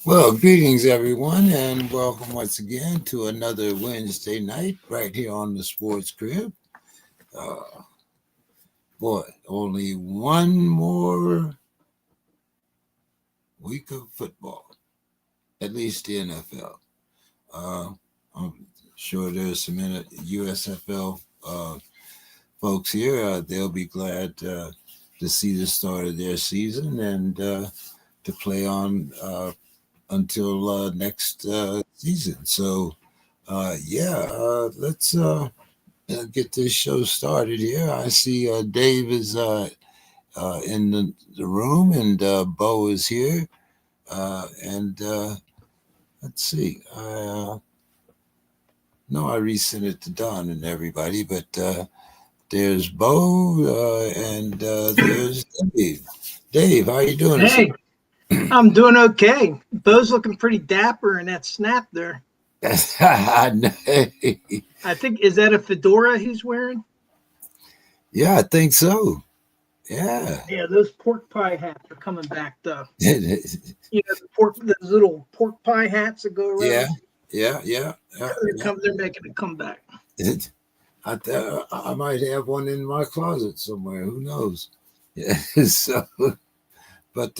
Well, greetings everyone, and welcome once again to another Wednesday night right here on the Sports Crib. Uh, Boy, only one more week of football, at least the NFL. Uh, I'm sure there's some USFL folks here. They'll be glad to see the start of their season and to play on until next season. So, let's get this show started here. I see Dave is in the room and Bo is here. And let's see. I resent it to Don and everybody, but there's Bo and there's Dave. Dave, how you doing? Hey, I'm doing okay. Bo's looking pretty dapper in that snap there. I think, is that a fedora he's wearing? Yeah, I think so. Yeah. Yeah, those pork pie hats are coming back though. Those little pork pie hats that go Yeah, around. yeah. They're making a comeback. I might have one in my closet somewhere. Who knows? Yeah. But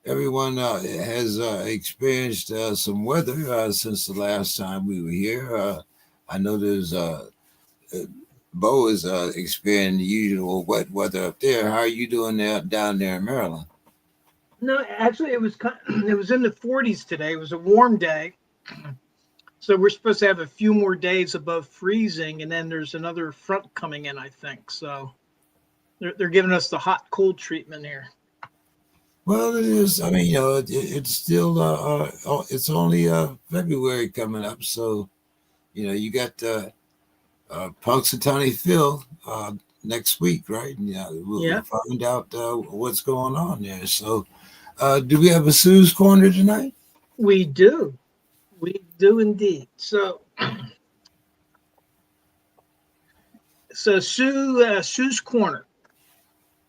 everyone has experienced some weather since the last time we were here. I know there's Bo is experiencing the usual wet weather up there. How are you doing there down there in Maryland? No, actually, it was in the 40s today. It was a warm day. So we're supposed to have a few more days above freezing, and then there's another front coming in, I think. So they're giving us the hot cold treatment here. Well, it is. I mean, it's still it's only February coming up, so you got Punxsutawney Phil next week, right? Yeah, we'll find out what's going on there. So, do we have a Sue's Corner tonight? We do. We do indeed. So Sue's Corner.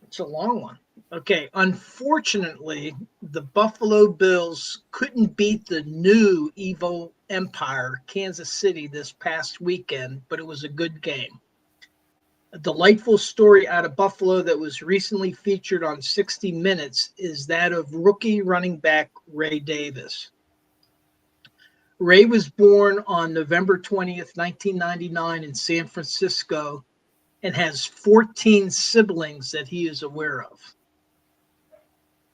It's a long one. Okay. Unfortunately, the Buffalo Bills couldn't beat the new Evo Empire, Kansas City, this past weekend, but it was a good game. A delightful story out of Buffalo that was recently featured on 60 Minutes is that of rookie running back Ray Davis. Ray was born on November 20th, 1999 in San Francisco and has 14 siblings that he is aware of.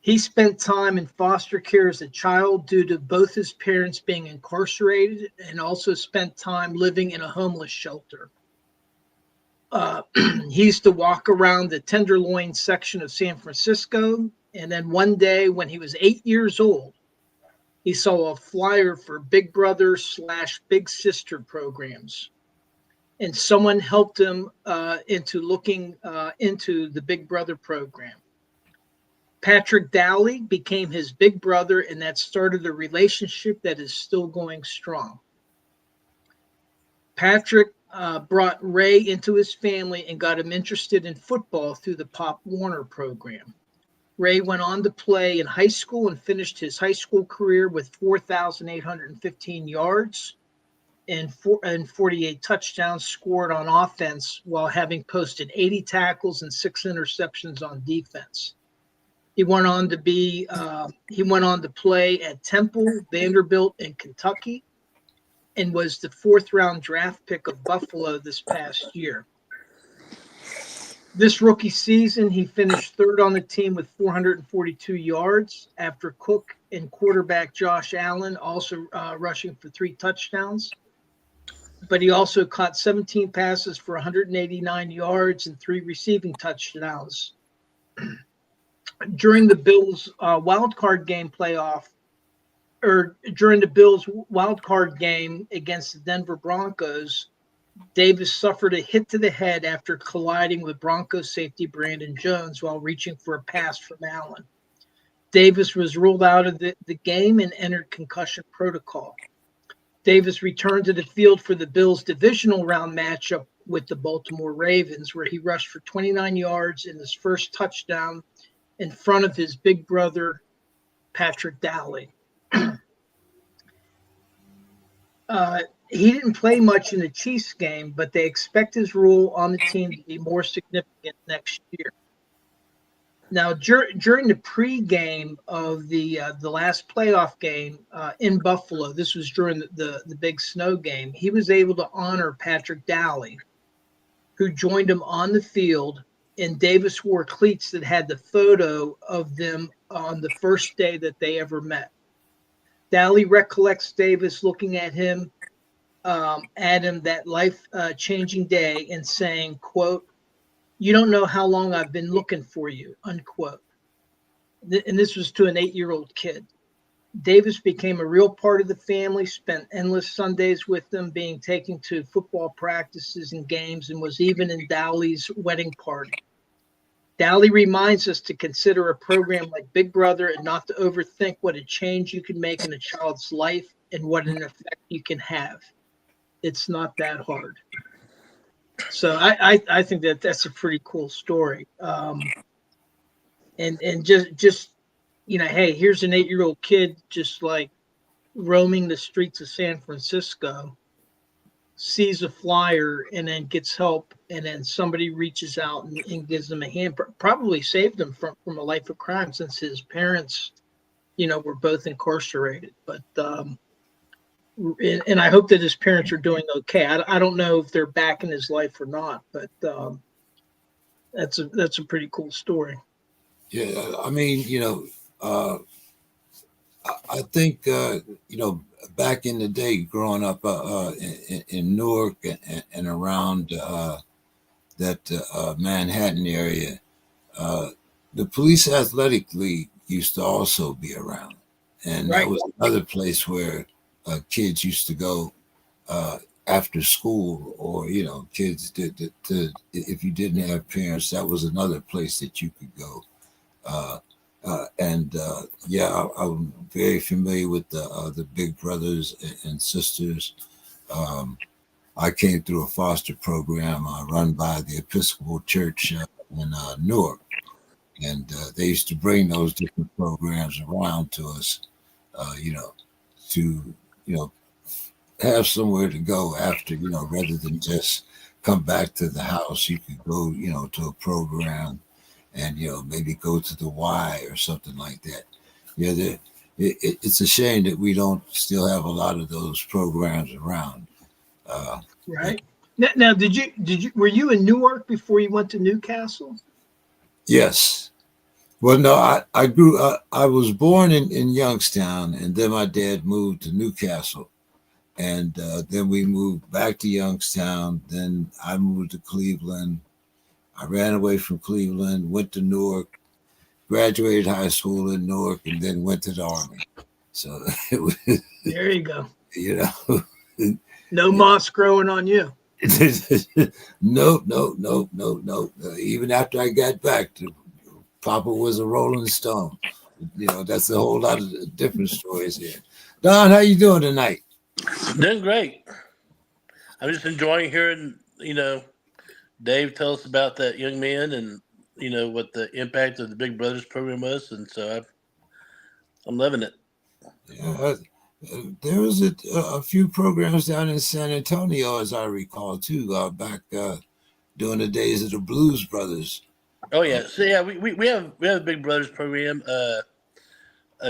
He spent time in foster care as a child due to both his parents being incarcerated and also spent time living in a homeless shelter. He used to walk around the Tenderloin section of San Francisco, and then one day when he was 8 years old, he saw a flyer for Big Brother / Big Sister programs. And someone helped him into looking into the Big Brother program. Patrick Dowley became his big brother, and that started a relationship that is still going strong. Patrick brought Ray into his family and got him interested in football through the Pop Warner program. Ray went on to play in high school and finished his high school career with 4,815 yards and 48 touchdowns scored on offense, while having posted 80 tackles and 6 interceptions on defense. He went on to play at Temple, Vanderbilt, and Kentucky, and was the 4th-round draft pick of Buffalo this past year. This rookie season, he finished 3rd on the team with 442 yards after Cook and quarterback Josh Allen also rushing for 3 touchdowns. But he also caught 17 passes for 189 yards and 3 receiving touchdowns. During the Bills' wildcard game against the Denver Broncos, Davis suffered a hit to the head after colliding with Broncos safety Brandon Jones while reaching for a pass from Allen. Davis was ruled out of the game and entered concussion protocol. Davis returned to the field for the Bills' divisional round matchup with the Baltimore Ravens, where he rushed for 29 yards in his first touchdown in front of his big brother, Patrick Dowley. He didn't play much in the Chiefs game, but they expect his role on the team to be more significant next year. Now, during the pregame of the last playoff game in Buffalo, this was during the big snow game, he was able to honor Patrick Dowley, who joined him on the field, and Davis wore cleats that had the photo of them on the first day that they ever met. Dowley recollects Davis looking at him that life-changing day and saying, quote, "You don't know how long I've been looking for you," unquote. And this was to an 8-year-old kid. Davis became a real part of the family, spent endless Sundays with them, being taken to football practices and games, and was even in Dowley's wedding party. Dowley reminds us to consider a program like Big Brother and not to overthink what a change you can make in a child's life and what an effect you can have. It's not that hard. So I think that's a pretty cool story. And just hey, here's an 8-year-old kid just like roaming the streets of San Francisco, sees a flyer and then gets help, and then somebody reaches out and gives them a hand, probably saved him from a life of crime, since his parents, were both incarcerated. But and I hope that his parents are doing okay. I don't know if they're back in his life or not, but that's a pretty cool story. Yeah, I mean, I think back in the day, growing up in Newark and around that Manhattan area, the Police Athletic League used to also be around, and Right. that was another place where kids used to go after school, or kids did to if you didn't have parents, that was another place that you could go. I'm very familiar with the Big Brothers and Sisters. I came through a foster program run by the Episcopal Church in Newark, and they used to bring those different programs around to us, to have somewhere to go after, rather than just come back to the house. You could go, to a program and, maybe go to the Y or something like that. Yeah, it's a shame that we don't still have a lot of those programs around. Right. Now, were you in Newark before you went to Newcastle? Yes. Well, no, I grew up, I was born in Youngstown, and then my dad moved to Newcastle. And then we moved back to Youngstown. Then I moved to Cleveland. I ran away from Cleveland, went to Newark, graduated high school in Newark, and then went to the Army. So it was, There you go. No moss growing on you. No. Even after I got back, Papa was a Rolling Stone. That's a whole lot of different stories here. Don, how you doing tonight? Doing great. I'm just enjoying hearing, Dave tell us about that young man and, what the impact of the Big Brothers program was. And so I'm loving it. Yeah, there was a few programs down in San Antonio, as I recall, too, back during the days of the Blues Brothers. Oh, yeah. So, yeah, we have a Big Brothers program.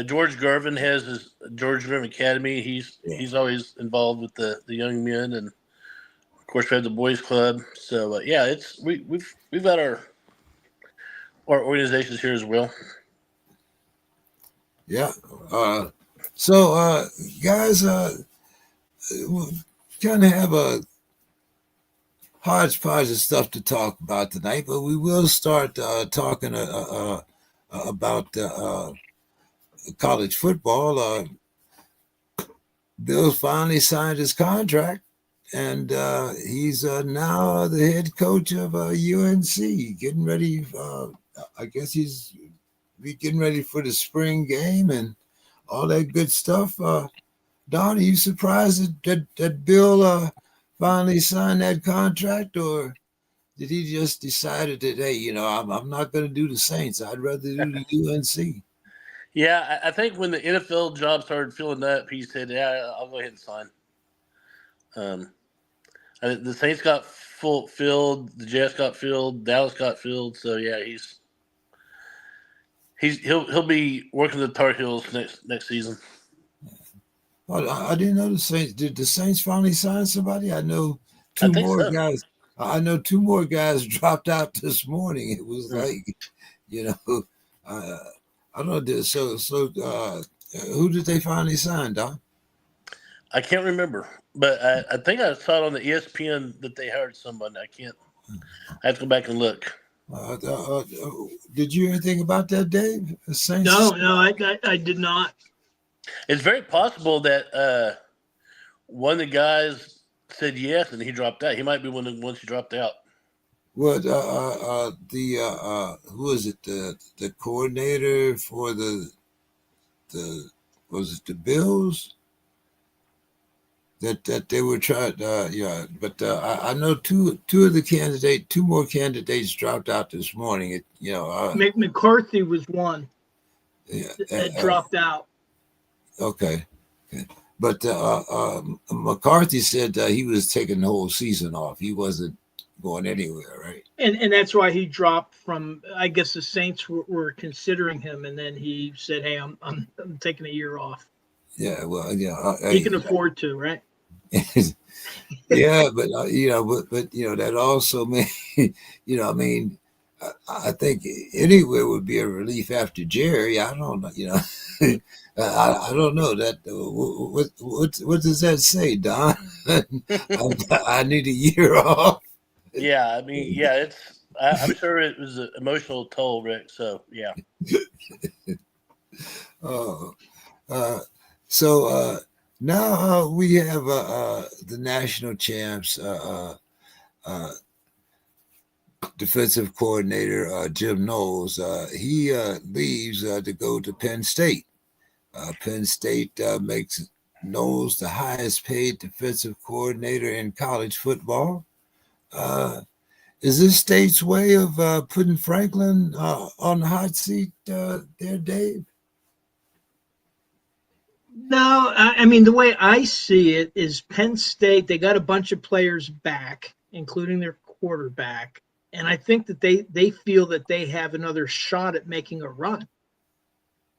George Gervin has his George Gervin Academy. He's always involved with the young men, and of course we have the boys club. So we've got our organizations here as well. Yeah. So guys, we kind of have a hodgepodge of stuff to talk about tonight, but we will start talking about college football. Bill finally signed his contract, and he's now the head coach of UNC, getting ready. I guess he's getting ready for the spring game and all that good stuff. Don, are you surprised that Bill finally signed that contract, or did he just decided that, hey, I'm not going to do the Saints. I'd rather do the UNC? Yeah, I think when the NFL job started filling up, he said, "Yeah, I'll go ahead and sign." The Saints got filled, the Jets got filled, Dallas got filled. So yeah, he'll be working the Tar Heels next season. Oh, I didn't know the Saints. Did the Saints finally sign somebody? I know I two think more so. guys. I know two more guys dropped out this morning. It was like, I don't know. So, who did they finally sign, Don? I can't remember, but I think I saw it on the ESPN that they hired someone. I have to go back and look. Did you hear anything about that, Dave? The Saints? No, I did not. It's very possible that one of the guys said yes and he dropped out. He might be one of the ones who dropped out. What who is it? The coordinator for the was it the Bills? That they were trying, yeah. But I know two more candidates dropped out this morning. McCarthy was one that dropped out. Okay. But McCarthy said he was taking the whole season off. He wasn't going anywhere, right? And that's why he dropped from. I guess the Saints were considering him, and then he said, "Hey, I'm taking a year off." Yeah, well, yeah, he can afford to, right? Yeah, but that also may, I mean, I think anywhere would be a relief after Jerry. I don't know, I don't know that. What does that say, Don? I need a year off. Yeah, I mean, yeah, I'm sure it was an emotional toll, Rick. So yeah. Oh, so now we have the national champs, defensive coordinator Jim Knowles. He leaves to go to Penn State. Penn State makes Knowles the highest paid defensive coordinator in college football. Is this State's way of putting Franklin on the hot seat there, Dave? No, I mean, the way I see it is Penn State, they got a bunch of players back, including their quarterback. And I think that they feel that they have another shot at making a run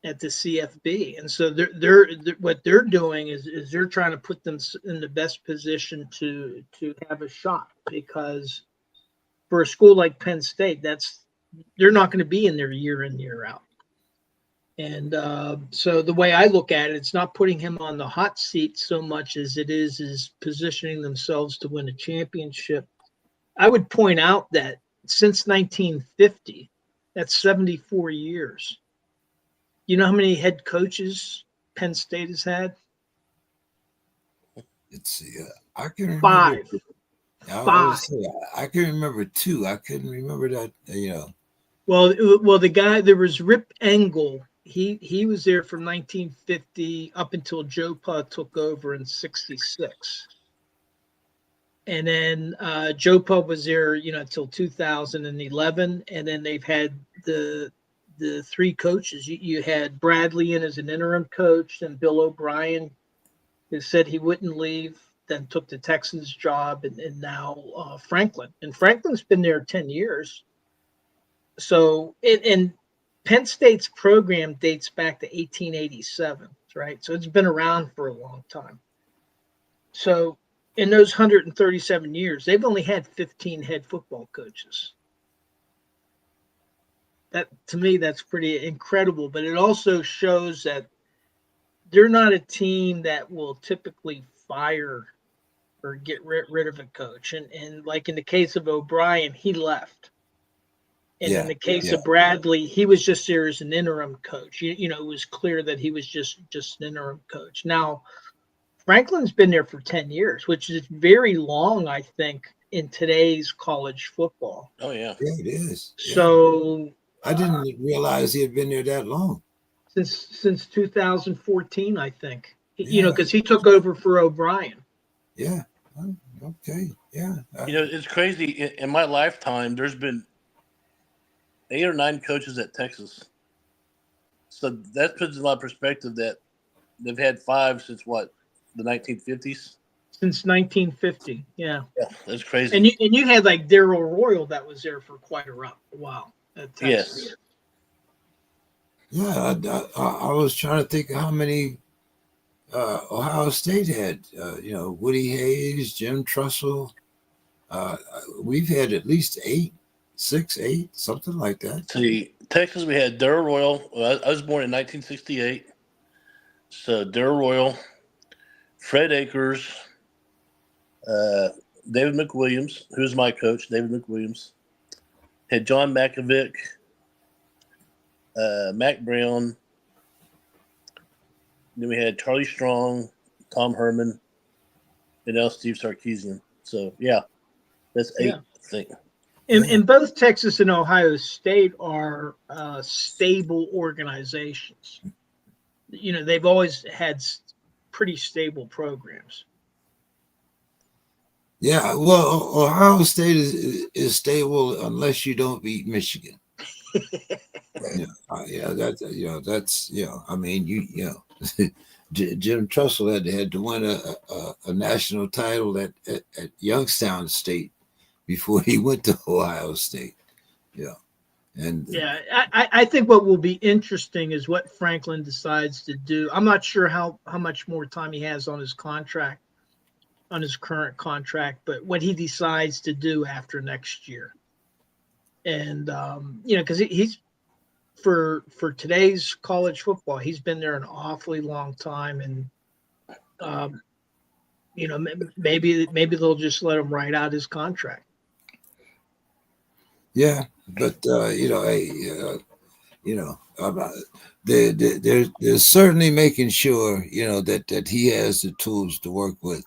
at the CFB. And so they're what they're doing is they're trying to put them in the best position to have a shot, because for a school like Penn State, they're not going to be in there year in, year out. And so the way I look at it, it's not putting him on the hot seat so much as it is positioning themselves to win a championship. I would point out that since 1950, that's 74 years. You know how many head coaches Penn State has had? Let's see. I can remember Five. I can remember two. I couldn't remember that. Well, there was Rip Engel. He was there from 1950 up until Joe Pa took over in 66. And then Joe Pa was there, until 2011. And then they've had the three coaches. You had Bradley in as an interim coach, and Bill O'Brien, who said he wouldn't leave, then took the Texans job, and now Franklin. And Franklin's been there 10 years. So, and Penn State's program dates back to 1887, right? So it's been around for a long time. So in those 137 years, they've only had 15 head football coaches. That, to me, that's pretty incredible. But it also shows that they're not a team that will typically fire or get rid of a coach. And like in the case of O'Brien, he left. And in the case of Bradley, he was just there as an interim coach. It was clear that he was just an interim coach. Now, Franklin's been there for 10 years, which is very long, I think, in today's college football. Oh, yeah. Yeah, it is. So I didn't realize he had been there that long. Since 2014, I think. Because he took over for O'Brien. Yeah. Okay. Yeah. It's crazy. In my lifetime, there's been 8 or 9 coaches at Texas. So that puts in a lot of perspective that they've had 5 since what, the 1950s? Since 1950. Yeah. Yeah, that's crazy. And you had like Darrell Royal that was there for quite a while at Texas. Yes. Yeah, I was trying to think of how many Ohio State had. Woody Hayes, Jim Trussell. We've had at least 8, 6, 8, something like that. See, Texas, we had Darrell Royal. Well, I was born in 1968. So Darrell Royal, Fred Akers, David McWilliams, who's my coach, David McWilliams. Had John Makovic, Mac Brown. Then we had Charlie Strong, Tom Herman, and now Steve Sarkisian. So, yeah, that's 8, I think. And both Texas and Ohio State are stable organizations. They've always had pretty stable programs. Yeah, well, Ohio State is stable unless you don't beat Michigan. That's I mean, Jim Trussell had to win a national title at Youngstown State before he went to Ohio State. Yeah. And I think what will be interesting is what Franklin decides to do. I'm not sure how much more time he has on his contract, on his current contract, but what he decides to do after next year. And because he's for today's college football, he's been there an awfully long time, and maybe they'll just let him write out his contract. Yeah, but they're certainly making sure that he has the tools to work with.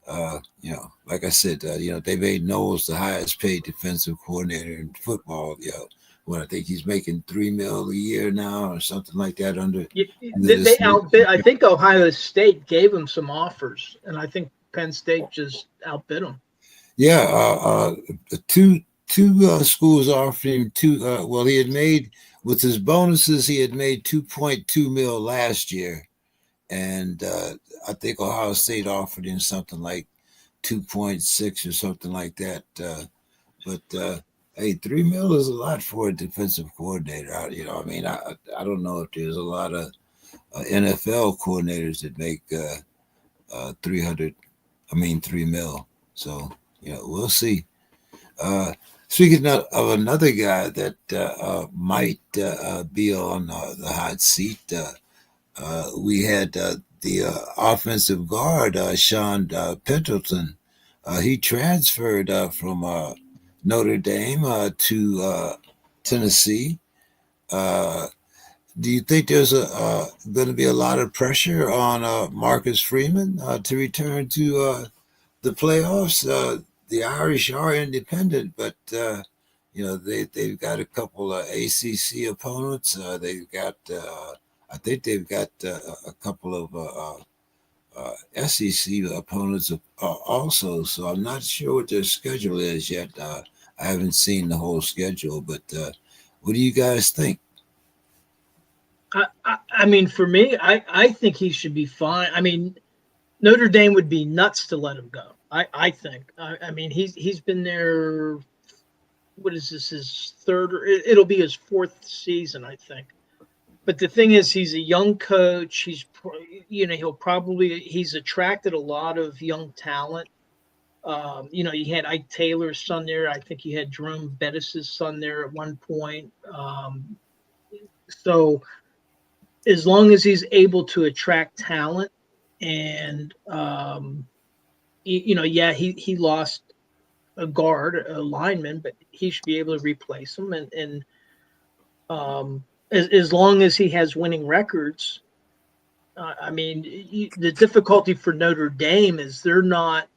Like I said, they made Knowles the highest paid defensive coordinator in football. I think he's making $3 million a year now, or something like that. They outbid. I think Ohio State gave him some offers, and I think Penn State just outbid him. Yeah, two schools offered him two. Well, he had made, with his bonuses, he had made $2.2 million last year, and I think Ohio State offered him something like 2.6 or something like that. But hey, $3 million is a lot for a defensive coordinator. I don't know if there's a lot of NFL coordinators that make $3 million. So we'll see. Speaking of another guy that might be on the hot seat, we had the offensive guard, Sean Pendleton. He transferred from Notre Dame to Tennessee. Do you think there's going to be a lot of pressure on Marcus Freeman to return to the playoffs? The Irish are independent, but they've got a couple of ACC opponents. They've got I think they've got a couple of SEC opponents also. So I'm not sure what their schedule is yet. I haven't seen the whole schedule, but what do you guys think? I mean, for me, I think he should be fine. I mean, Notre Dame would be nuts to let him go. I think. I mean, he's been there. What is this? His third? Or it'll be his 4th season, I think. But the thing is, he's a young coach. He's attracted a lot of young talent. You had Ike Taylor's son there. I think you had Jerome Bettis' son there at one point. So as long as he's able to attract talent, and he lost a guard, a lineman, but he should be able to replace him. And as long as he has winning records, the difficulty for Notre Dame is they're not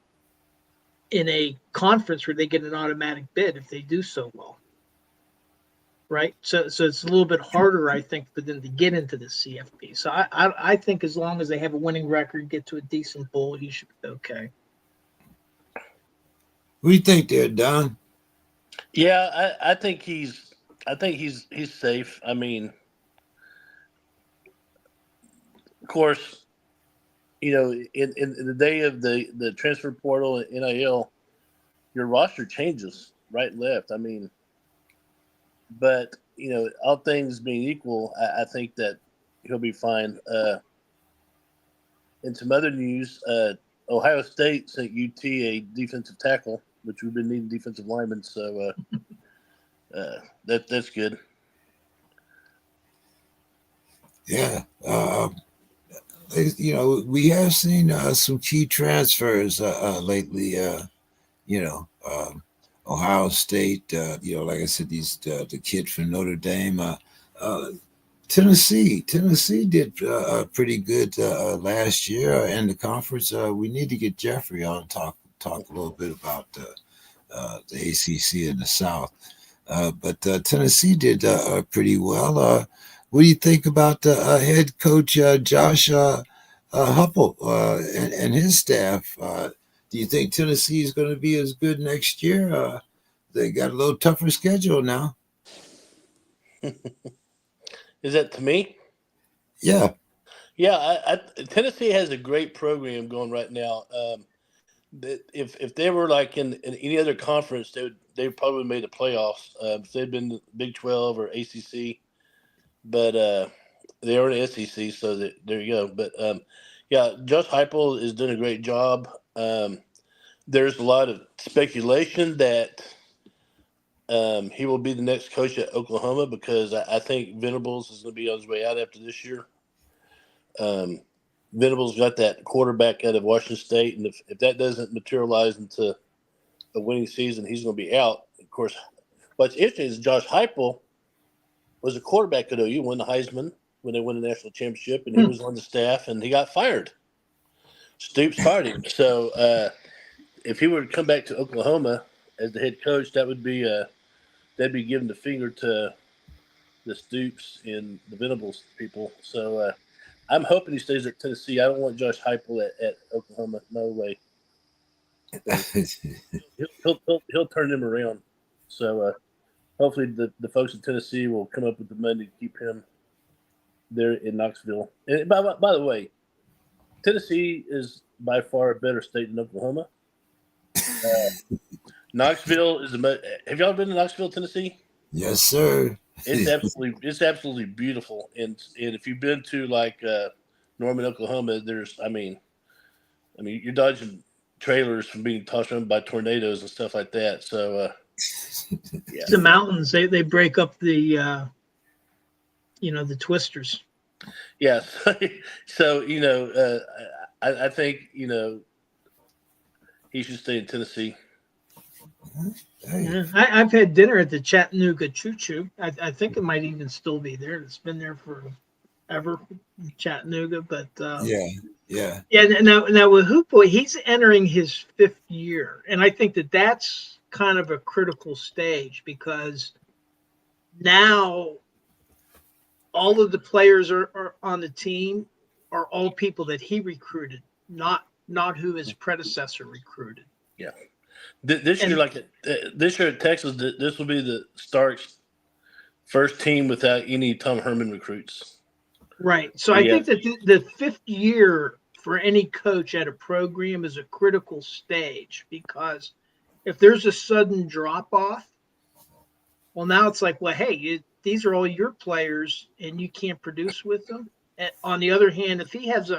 in a conference where they get an automatic bid if they do so well. Right. So it's a little bit harder, I think, for them to get into the CFP. So I think as long as they have a winning record, get to a decent bowl, he should be okay. What do you think there, Don? Yeah, I think he's safe. I mean, of course, in the day of the transfer portal and NIL, your roster changes right and left. I mean, but all things being equal, I think that he'll be fine. In some other news, Ohio State sent UT a defensive tackle, which we've been needing defensive linemen, so that's good. Yeah. We have seen some key transfers lately. Ohio State. Like I said, the kid from Notre Dame. Tennessee did pretty good last year in the conference. We need to get Jeffrey on talk a little bit about the ACC in the South. But Tennessee did pretty well. What do you think about head coach Josh Huppel and his staff? Do you think Tennessee is going to be as good next year? They got a little tougher schedule now. Is that to me? Yeah. Yeah, Tennessee has a great program going right now. If they were like in any other conference, they probably made the playoffs. If they'd been the Big 12 or ACC, but they are in the SEC, so there you go. But yeah, Josh Heupel is doing a great job. There's a lot of speculation that he will be the next coach at Oklahoma because I think Venables is going to be on his way out after this year. Venables got that quarterback out of Washington State, and if that doesn't materialize into a winning season, he's going to be out. Of course, what's interesting is Josh Heupel was a quarterback at OU, won the Heisman when they won the national championship, and he was on the staff, and he got fired. Stoops fired him. So if he were to come back to Oklahoma as the head coach, that'd be giving the finger to the Stoops and the Venables people. So I'm hoping he stays at Tennessee. I don't want Josh Heupel at Oklahoma. No way. He'll turn them around. So hopefully the folks in Tennessee will come up with the money to keep him there in Knoxville. And by the way, Tennessee is by far a better state than Oklahoma. Knoxville is have y'all been to Knoxville, Tennessee? Yes, sir. It's absolutely beautiful. And if you've been to like Norman, Oklahoma, I mean you're dodging trailers from being tossed around by tornadoes and stuff like that. So yeah. The mountains, they break up the the twisters. Yeah. So I think he should stay in Tennessee. Hey. Yeah, I've had dinner at the Chattanooga Choo Choo. I think it might even still be there. It's been there forever, Chattanooga. But yeah. Now with Hoopoy, he's entering his 5th year, and I think that's kind of a critical stage because now all of the players are on the team are all people that he recruited, not who his predecessor recruited. Yeah. This year at Texas, this will be the Stark's first team without any Tom Herman recruits. Right. So I think that the 5th year for any coach at a program is a critical stage because if there's a sudden drop off, well, now it's like, well, hey, these are all your players and you can't produce with them. And on the other hand, if he has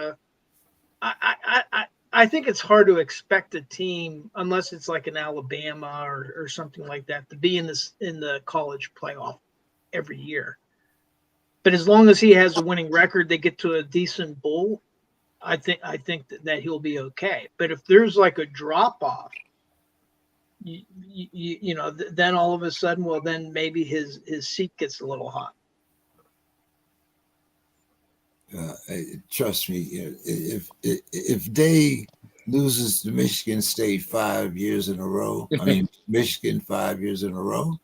I think it's hard to expect a team, unless it's like an Alabama or something like that, to be in the college playoff every year. But as long as he has a winning record, they get to a decent bowl. I think that he'll be okay. But if there's like a drop off, then all of a sudden, well, then maybe his seat gets a little hot. Trust me, if Day loses to Michigan State 5 years in a row, Michigan 5 years in a row,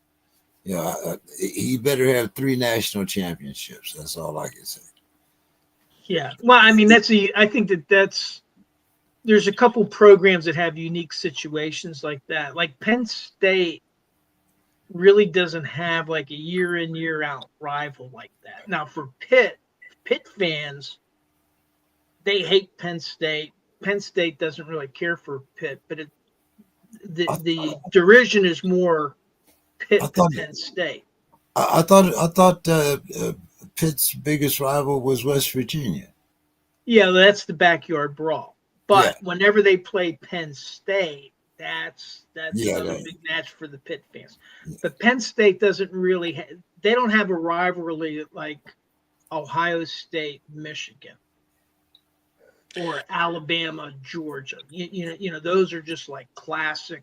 he better have 3 national championships. That's all I can say. Yeah, well, I think that's there's a couple programs that have unique situations like that. Like Penn State really doesn't have like a year in year out rival like that. Now for Pitt fans, they hate Penn State. Penn State doesn't really care for Pitt, but the derision is more Pitt than Penn State. I thought Pitt's biggest rival was West Virginia. Yeah, that's the backyard brawl. But whenever they play Penn State, that's another big match for the Pitt fans. But Penn State doesn't really they don't have a rivalry like Ohio State, Michigan, or Alabama, Georgia. You know, those are just like classic,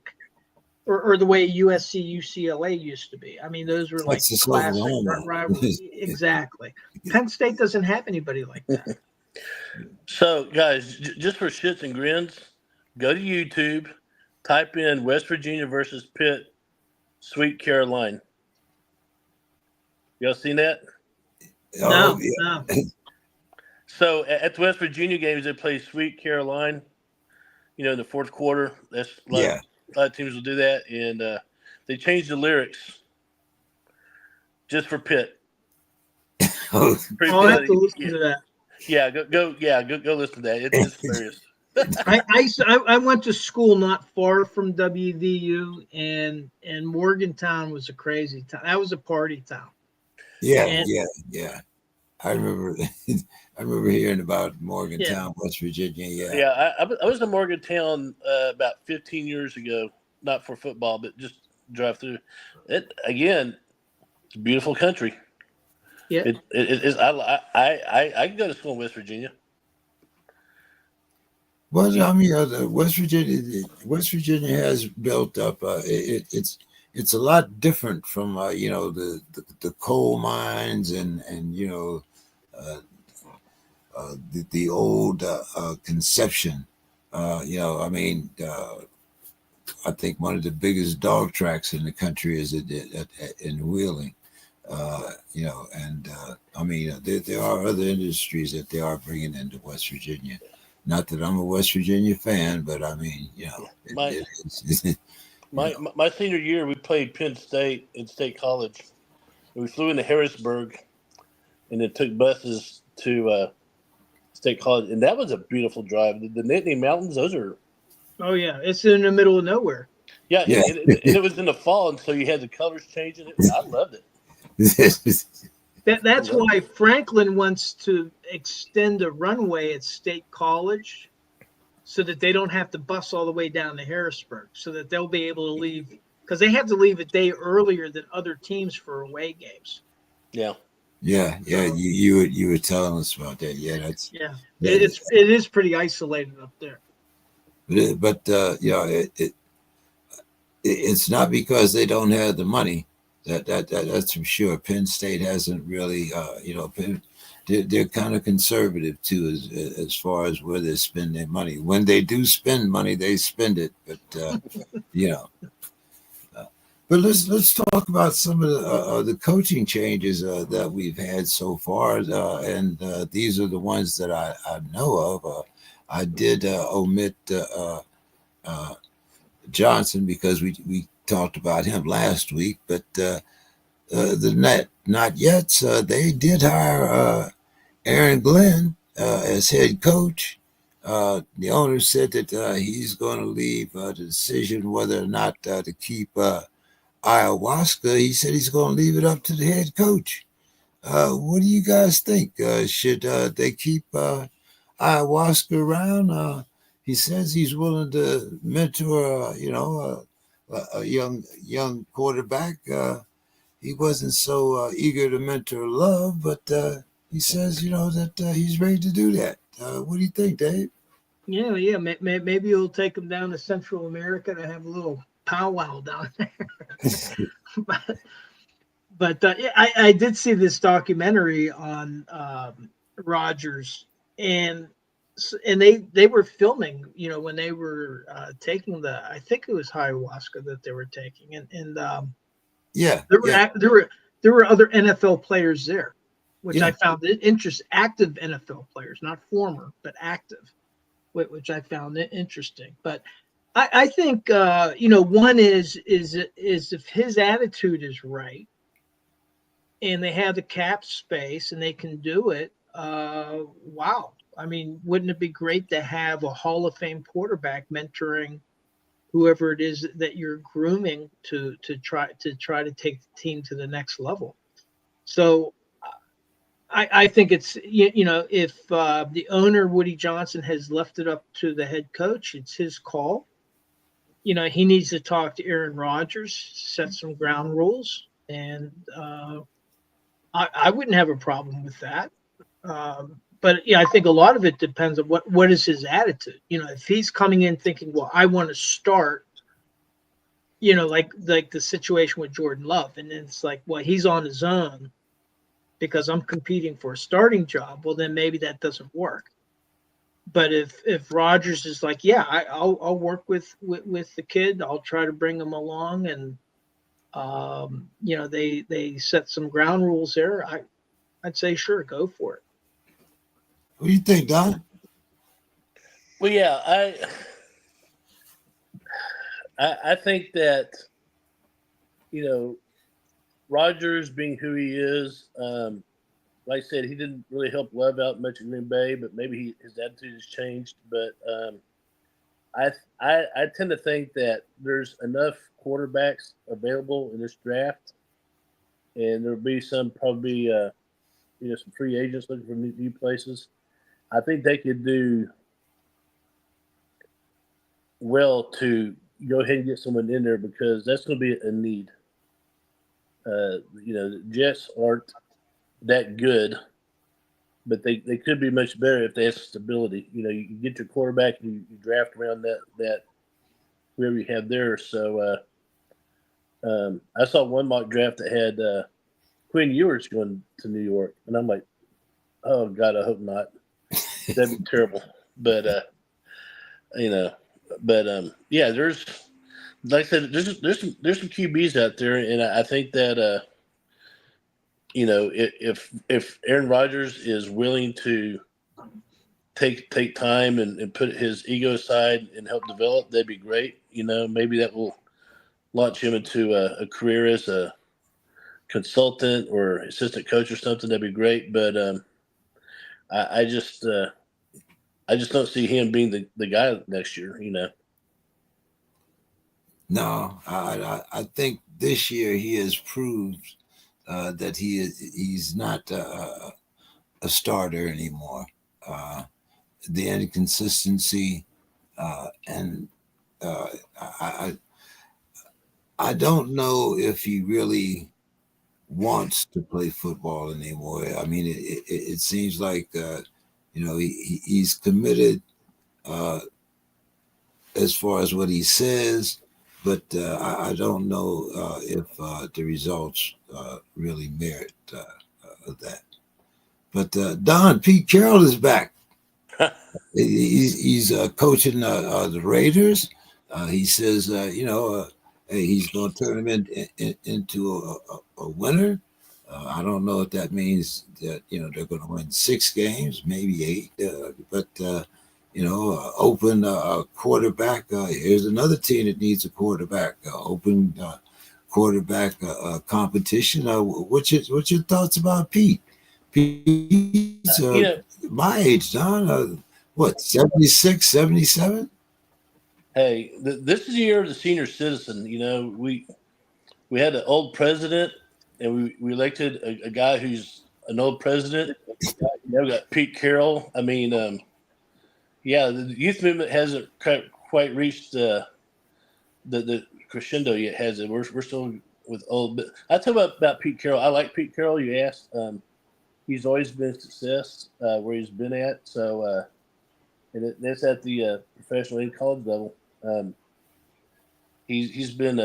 or the way USC, UCLA used to be. I mean, those were like classic rivalries. Exactly. Penn State doesn't have anybody like that. So, guys, just for shits and grins, go to YouTube, type in West Virginia versus Pitt, Sweet Caroline. Y'all seen that? No. So at the West Virginia games, they play Sweet Caroline, in the fourth quarter. That's a lot of teams will do that. And they changed the lyrics just for Pitt. I'll have to listen to that. Yeah, go listen to that. It's hilarious. I went to school not far from WVU, and Morgantown was a crazy town. That was a party town. Yeah. I remember hearing about Morgantown, West Virginia. Yeah. I was in Morgantown about 15 years ago, not for football, but just drive through. It again, it's a beautiful country. Yeah, it is. I can go to school in West Virginia. Well, I mean, West Virginia has built up. It's a lot different from the coal mines and the old conception. I mean, I think one of the biggest dog tracks in the country is in Wheeling. I mean, there are other industries that they are bringing into West Virginia. Not that I'm a West Virginia fan, but I mean, my senior year, we played Penn State in State College. We flew into Harrisburg, and then took buses to State College, and that was a beautiful drive. The Nittany Mountains, those are. Oh yeah, it's in the middle of nowhere. Yeah. And it was in the fall, and so you had the colors changing. I loved it. That's why Franklin wants to extend a runway at State College so that they don't have to bus all the way down to Harrisburg, so that they'll be able to leave, because they have to leave a day earlier than other teams for away games. Yeah. You were telling us about that. It is pretty isolated up there. But it's not because they don't have the money. That's for sure. Penn State hasn't really, they're kind of conservative too, as far as where they spend their money. When they do spend money, they spend it. But but let's talk about some of the coaching changes that we've had so far, and these are the ones that I know of. I did omit Johnson because we talked about him last week, but the not yet. They did hire Aaron Glenn as head coach. The owner said that he's going to leave the decision whether or not to keep ayahuasca. He said he's going to leave it up to the head coach. What do you guys think? Should they keep ayahuasca around? He says he's willing to mentor, a young quarterback. He wasn't so eager to mentor Love, but he says, that he's ready to do that. What do you think, Dave? Yeah. Maybe he'll take him down to Central America to have a little powwow down there. but I did see this documentary on Rodgers, and they were filming, when they were taking I think it was ayahuasca that they were taking, and there were other NFL players there, which I found interesting. Active NFL players, not former, but active, which I found interesting. But I think one is if his attitude is right, and they have the cap space and they can do it. wow. I mean, wouldn't it be great to have a Hall of Fame quarterback mentoring whoever it is that you're grooming to try to take the team to the next level? So I think it's if the owner Woody Johnson has left it up to the head coach, it's his call. He needs to talk to Aaron Rodgers, set some ground rules, and I wouldn't have a problem with that. But yeah, I think a lot of it depends on what is his attitude. If he's coming in thinking, well, I want to start, like the situation with Jordan Love, and then it's like, well, he's on his own because I'm competing for a starting job. Well, then maybe that doesn't work. But if Rodgers is like, yeah, I'll work with the kid, I'll try to bring him along, and they set some ground rules there. I'd say sure, go for it. What do you think, Don? Well, yeah, I think that Rodgers being who he is, like I said, he didn't really help Love out much in Green Bay, but maybe his attitude has changed. But I tend to think that there's enough quarterbacks available in this draft, and there'll be some probably some free agents looking for new places. I think they could do well to go ahead and get someone in there because that's going to be a need. The Jets aren't that good, but they could be much better if they have stability. You get your quarterback and you draft around that whoever you have there. So I saw one mock draft that had Quinn Ewers going to New York, and I'm like, oh God, I hope not. That'd be terrible. But yeah, there's like I said, there's some QBs out there, and I think that if Aaron Rodgers is willing to take time and put his ego aside and help develop, that'd be great. Maybe that will launch him into a career as a consultant or assistant coach or something. That'd be great. But I just don't see him being the guy next year. No, I think this year he has proved that he's not a starter anymore. The inconsistency and I don't know if he really wants to play football anymore. I mean, it seems like he's committed as far as what he says, but I don't know if the results really merit that. But Don, Pete Carroll is back. He's coaching the Raiders. He says, he's going to turn them into a winner. I don't know if that means that they're going to win 6 games, maybe 8. But open a quarterback. Here's another team that needs a quarterback. Open quarterback competition. What's your thoughts about Pete? Pete's my age, Don. What, 76, 77? Hey, this is the year of the senior citizen. We had an old president, and we elected a guy who's an old president. We got Pete Carroll. I mean, the youth movement hasn't quite reached the crescendo yet, has it? We're still with old. But I tell you about Pete Carroll. I like Pete Carroll. You asked. He's always been a success where he's been at. So, and that's at the professional and college level. He's been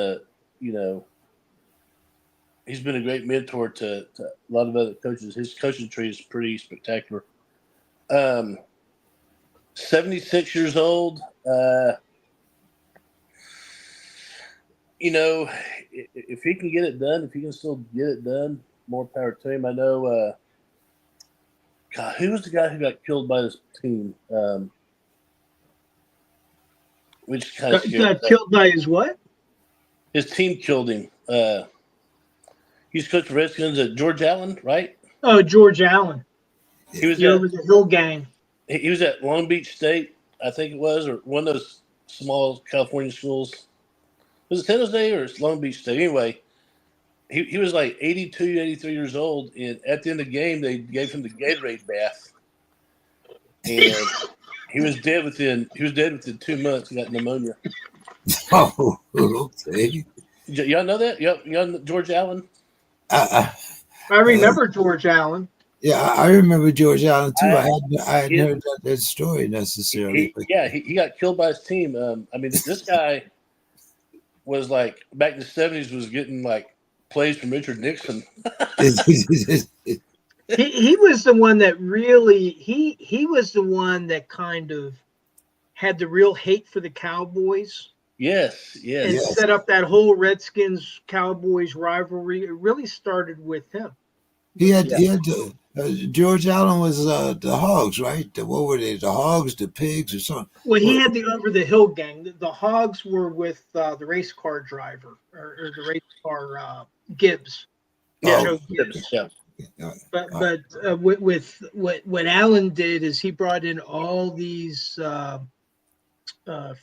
he's been a great mentor to a lot of other coaches. His coaching tree is pretty spectacular. 76 years old. If he can get it done, if he can still get it done, more power to him. I know. God, who was the guy who got killed by his team? Which kind of got killed by his what? His team killed him. He's coach for Redskins at George Allen, right? Oh, George Allen. He was The at over the hill gang. he was at Long Beach State, I think it was, or one of those small California schools. Was it San Jose or Long Beach State? Anyway, he was like 82, 83 years old, and at the end of the game, they gave him the Gatorade bath, and he was dead within 2 months. He got pneumonia. Oh, okay. Y'all know that? Y'all know George Allen? I, I remember George Allen. yeah, I remember George Allen too. I hadn't he- heard that story necessarily. He got killed by his team. I mean, this guy was like back in the 70s was getting like plays from Richard Nixon. He was the one that really he was the one that kind of had the real hate for the Cowboys Yes. and set up that whole Redskins Cowboys rivalry. It really started with him. He had George Allen was the Hogs, right? What were they? The Hogs, the Pigs, or something? Well, he had the over the hill gang. The Hogs were with the race car driver or the race car Gibbs. Yeah. Joe Gibbs. Yeah. But with what Allen did is he brought in all these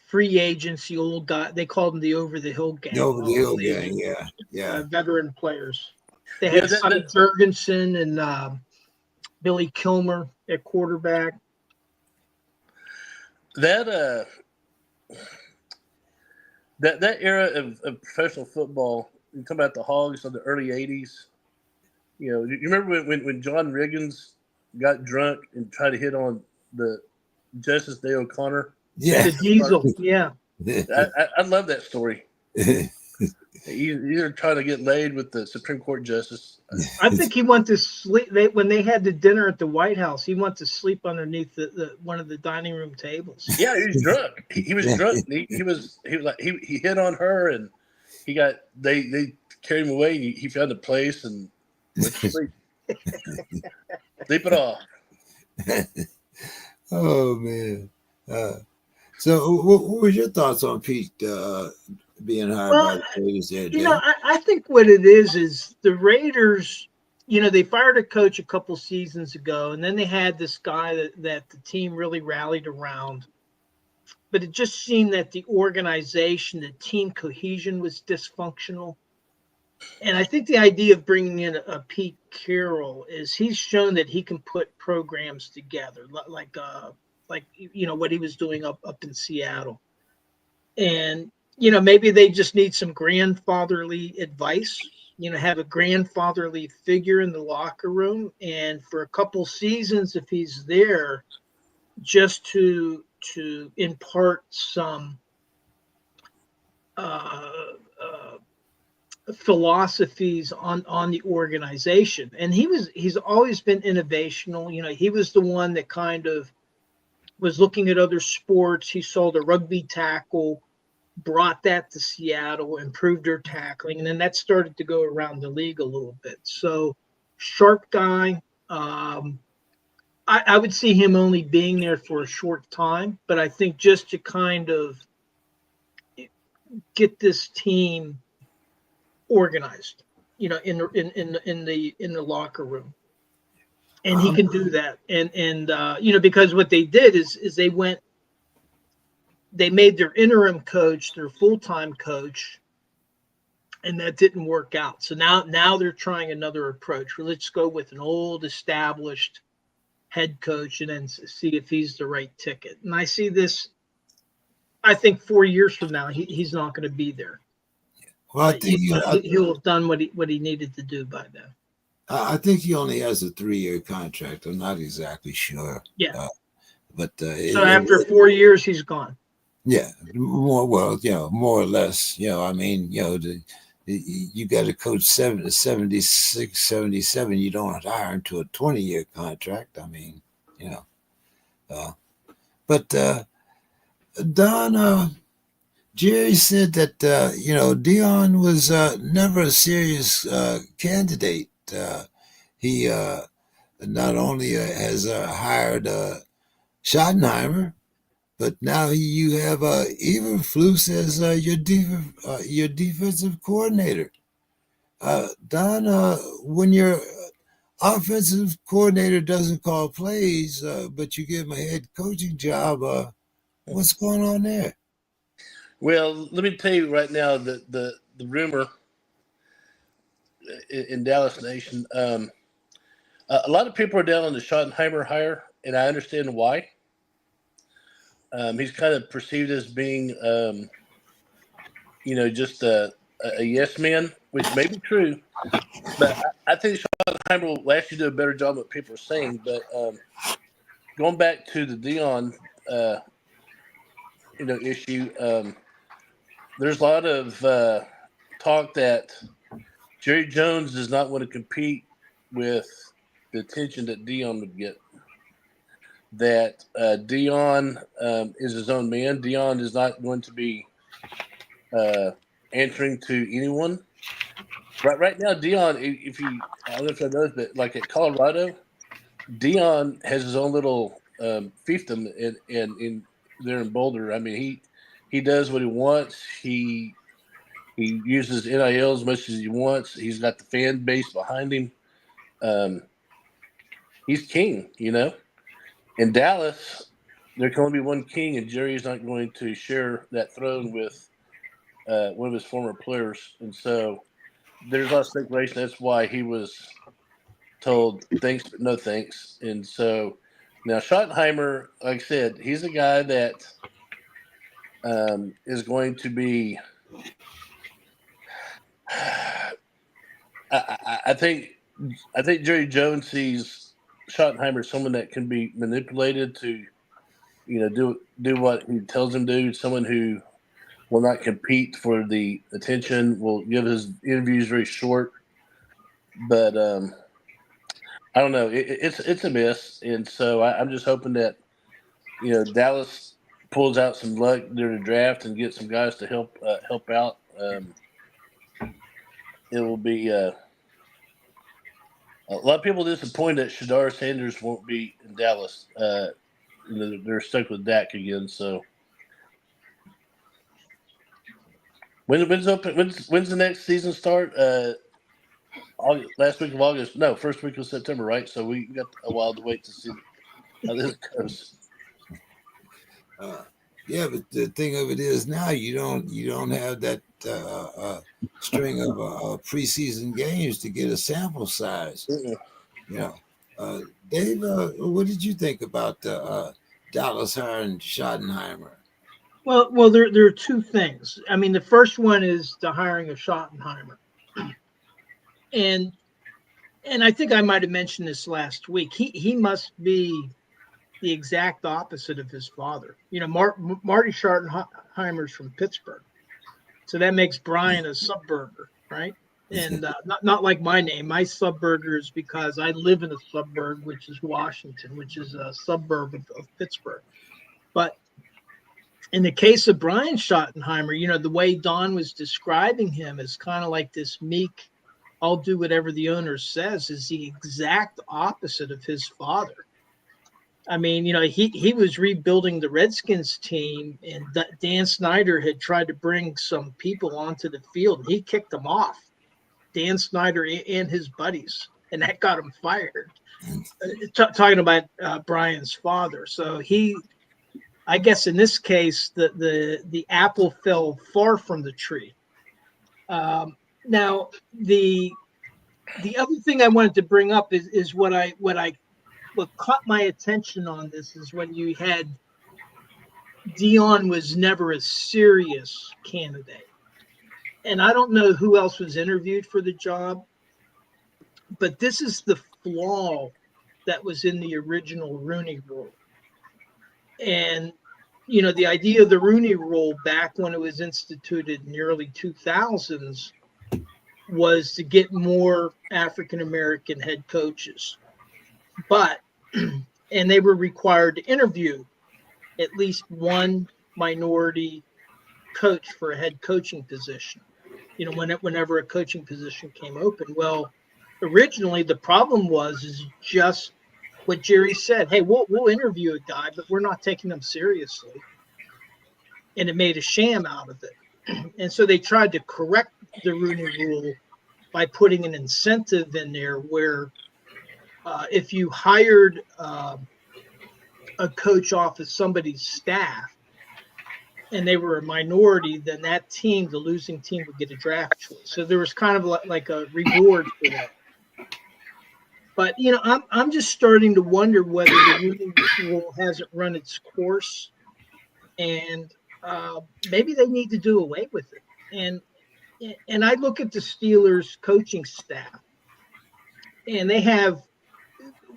free agents, the old guy. They called them the over the hill gang. The over the hill gang, yeah. Veteran players. They had Sonny Jurgensen and Billy Kilmer at quarterback. That era of professional football, you talk about the Hogs of the early 80s. You know, you remember when John Riggins got drunk and tried to hit on the Justice Day O'Connor? Yeah. The Diesel, yeah. I love that story. Either trying to get laid with the Supreme Court justice. I think he went to sleep. When they had the dinner at the White House, he went to sleep underneath the one of the dining room tables. Yeah, he was drunk. He was drunk. He hit on her, and he got they carried him away. And he found a place and went to sleep. Sleep it off. Oh man. So, what was your thoughts on Pete being hired by the Raiders there? You know, I think what it is the Raiders. You know, they fired a coach a couple seasons ago, and then they had this guy that the team really rallied around. But it just seemed that the organization, the team cohesion was dysfunctional. And I think the idea of bringing in a Pete Carroll is he's shown that he can put programs together, like you know what he was doing up in Seattle. And you know, maybe they just need some grandfatherly advice, you know, have a grandfatherly figure in the locker room. And for a couple seasons, if he's there, just to impart some philosophies on the organization. And he's always been innovational. You know, he was the one that kind of was looking at other sports. He saw the rugby tackle, brought that to Seattle, improved their tackling, and then that started to go around the league a little bit. So sharp guy. I would see him only being there for a short time, but I think just to kind of get this team organized, you know, in the locker room. And he can do that. And you know, because what they did is they made their interim coach their full-time coach, and that didn't work out. So now they're trying another approach. Well, let's go with an old established head coach and then see if he's the right ticket. And I see this, I think 4 years from now, he's not going to be there. Well, I think he'll have done what he needed to do by then. I think he only has a 3-year contract. I'm not exactly sure. Yeah. But so after 4 years, he's gone. Yeah, more or less. You know, I mean, you know, you got to coach 76, 77. You don't hire him to a 20-year contract. I mean, you know. But Don, Jerry said that you know, Dion was never a serious candidate. He not only has hired Schottenheimer, but now you have Eberflus as your defensive coordinator. Don, when you're offensive coordinator doesn't call plays, but you give him a head coaching job. What's going on there? Well, let me tell you right now that the rumor in Dallas Nation, a lot of people are down on the Schottenheimer hire, and I understand why. He's kind of perceived as being, just a yes man, which may be true, but I think Schottenheimer will actually do a better job of what people are saying. But going back to the Dion, issue, there's a lot of talk that Jerry Jones does not want to compete with the attention that Dion would get. That Dion is his own man. Dion is not going to be answering to anyone. Right now, Dion, if you, I don't know if you know, but like at Colorado, Dion has his own little fiefdom in there in Boulder. I mean, he does what he wants. He uses NIL as much as he wants. He's got the fan base behind him. He's king, In Dallas, there can only be one king, and Jerry's not going to share that throne with one of his former players. And so there's a lot of speculation. That's why he was told thanks, but no thanks. And so now Schottenheimer, like I said, he's a guy that is going to be. I think Jerry Jones sees Schottenheimer as someone that can be manipulated to, do what he tells him to do. Someone who will not compete for the attention, will give his interviews very short. But I don't know. It's a miss, and so I'm just hoping that Dallas pulls out some luck during the draft and get some guys to help out. It will be a lot of people disappointed that Shadar Sanders won't be in Dallas. They're stuck with Dak again. So when's the next season start? Last week of August? No, first week of September, right? So we got a while to wait to see how this goes. Yeah, but the thing of it is now you don't have that string of preseason games to get a sample size. Dave, what did you think about Dallas hiring Schottenheimer? Well, there are two things. I mean, the first one is the hiring of Schottenheimer, and I think I might have mentioned this last week. He must be the exact opposite of his father. Marty Schottenheimer's from Pittsburgh, so that makes Brian a subburger, right? And not like my name. My subburger is because I live in a suburb, which is Washington, which is a suburb of Pittsburgh. But in the case of Brian Schottenheimer, the way Don was describing him is kind of like this meek, I'll do whatever the owner says, is the exact opposite of his father. I mean, he was rebuilding the Redskins team, and Dan Snyder had tried to bring some people onto the field, and he kicked them off, Dan Snyder and his buddies, and that got him fired. Talking about Brian's father. So I guess in this case, the apple fell far from the tree. Now, the other thing I wanted to bring up is what caught my attention on this is when you had Dion was never a serious candidate. And I don't know who else was interviewed for the job, but this is the flaw that was in the original Rooney Rule. And, the idea of the Rooney Rule back when it was instituted in the early 2000s was to get more African-American head coaches. But, and they were required to interview at least one minority coach for a head coaching position, whenever a coaching position came open. Well, originally the problem is just what Jerry said. Hey, we'll interview a guy, but we're not taking him seriously. And it made a sham out of it. And so they tried to correct the Rooney Rule by putting an incentive in there where if you hired a coach off of somebody's staff and they were a minority, then that team, the losing team, would get a draft choice. So there was kind of like a reward for that. But I'm just starting to wonder whether the Rooney Rule hasn't run its course, and maybe they need to do away with it. And I look at the Steelers coaching staff, and